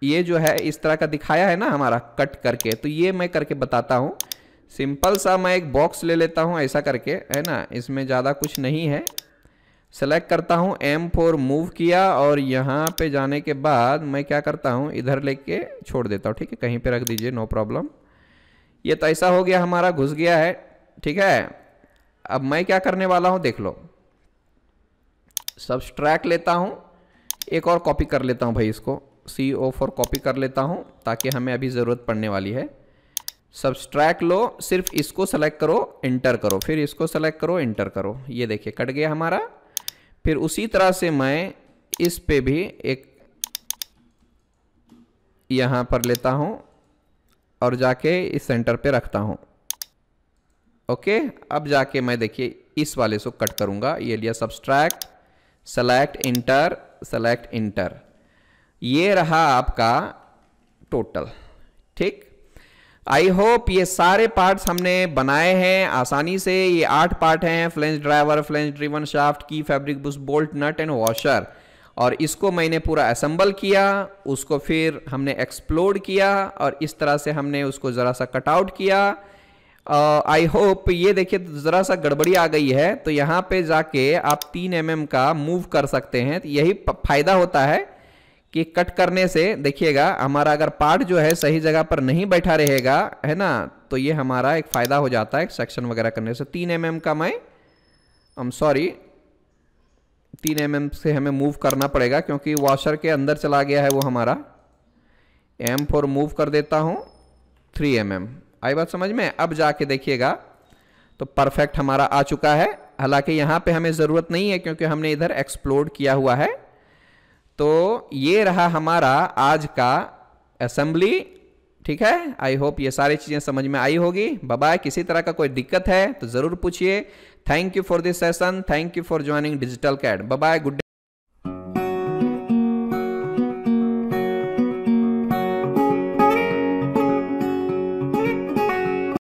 ये जो है इस तरह का दिखाया है ना हमारा कट करके, तो ये मैं करके बताता हूँ। सिंपल सा मैं एक बॉक्स ले लेता हूँ ऐसा करके, है ना, इसमें ज़्यादा कुछ नहीं है। सेलेक्ट करता हूँ, M4 मूव किया और यहाँ पे जाने के बाद मैं क्या करता हूँ, इधर लेके छोड़ देता हूँ, ठीक है। कहीं पे रख दीजिए, नो प्रॉब्लम। ये तो ऐसा हो गया, हमारा घुस गया है, ठीक है। अब मैं क्या करने वाला हूँ, देख लो। सब्सट्रैक्ट लेता हूँ, एक और कॉपी कर लेता हूँ भाई, इसको CO4 कॉपी कर लेता हूँ ताकि हमें अभी ज़रूरत पड़ने वाली है। सब्सट्रैक्ट लो, सिर्फ इसको सेलेक्ट करो, इंटर करो, फिर इसको सेलेक्ट करो, इंटर करो। ये देखिए कट गया हमारा। फिर उसी तरह से मैं इस पे भी एक यहाँ पर लेता हूँ और जाके इस सेंटर पे रखता हूँ। ओके, अब जाके मैं देखिए इस वाले से कट करूँगा। ये लिया subtract, select, inter, select, inter. ये रहा आपका टोटल। ठीक, आई होप ये सारे पार्ट्स हमने बनाए हैं आसानी से। ये 8 पार्ट हैं, flange driver, flange driven shaft, key, fabric bush, bolt, nut and washer. और इसको मैंने पूरा असेंबल किया, उसको फिर हमने एक्सप्लोड किया और इस तरह से हमने उसको ज़रा सा कटआउट किया। आई होप ये देखिए ज़रा सा गड़बड़ी आ गई है, तो यहाँ पे जाके आप 3 mm का मूव कर सकते हैं। तो यही फ़ायदा होता है कि कट करने से देखिएगा हमारा अगर पार्ट जो है सही जगह पर नहीं बैठा रहेगा, है ना, तो ये हमारा एक फ़ायदा हो जाता है सेक्शन वगैरह करने से। 3 mm का मैं 3 mm से हमें मूव करना पड़ेगा क्योंकि वॉशर के अंदर चला गया है वो हमारा। M4 मूव कर देता हूँ 3 mm। आई बात समझ में? अब जाके देखिएगा तो परफेक्ट हमारा आ चुका है। हालांकि यहाँ पे हमें ज़रूरत नहीं है क्योंकि हमने इधर एक्सप्लोड किया हुआ है। तो ये रहा हमारा आज का असेंबली। ठीक है, आई होप ये सारी चीज़ें समझ में आई होगी। Bye bye. किसी तरह का कोई दिक्कत है तो ज़रूर पूछिए। Thank you for this session, thank you for joining digital CAD. Bye bye, good day.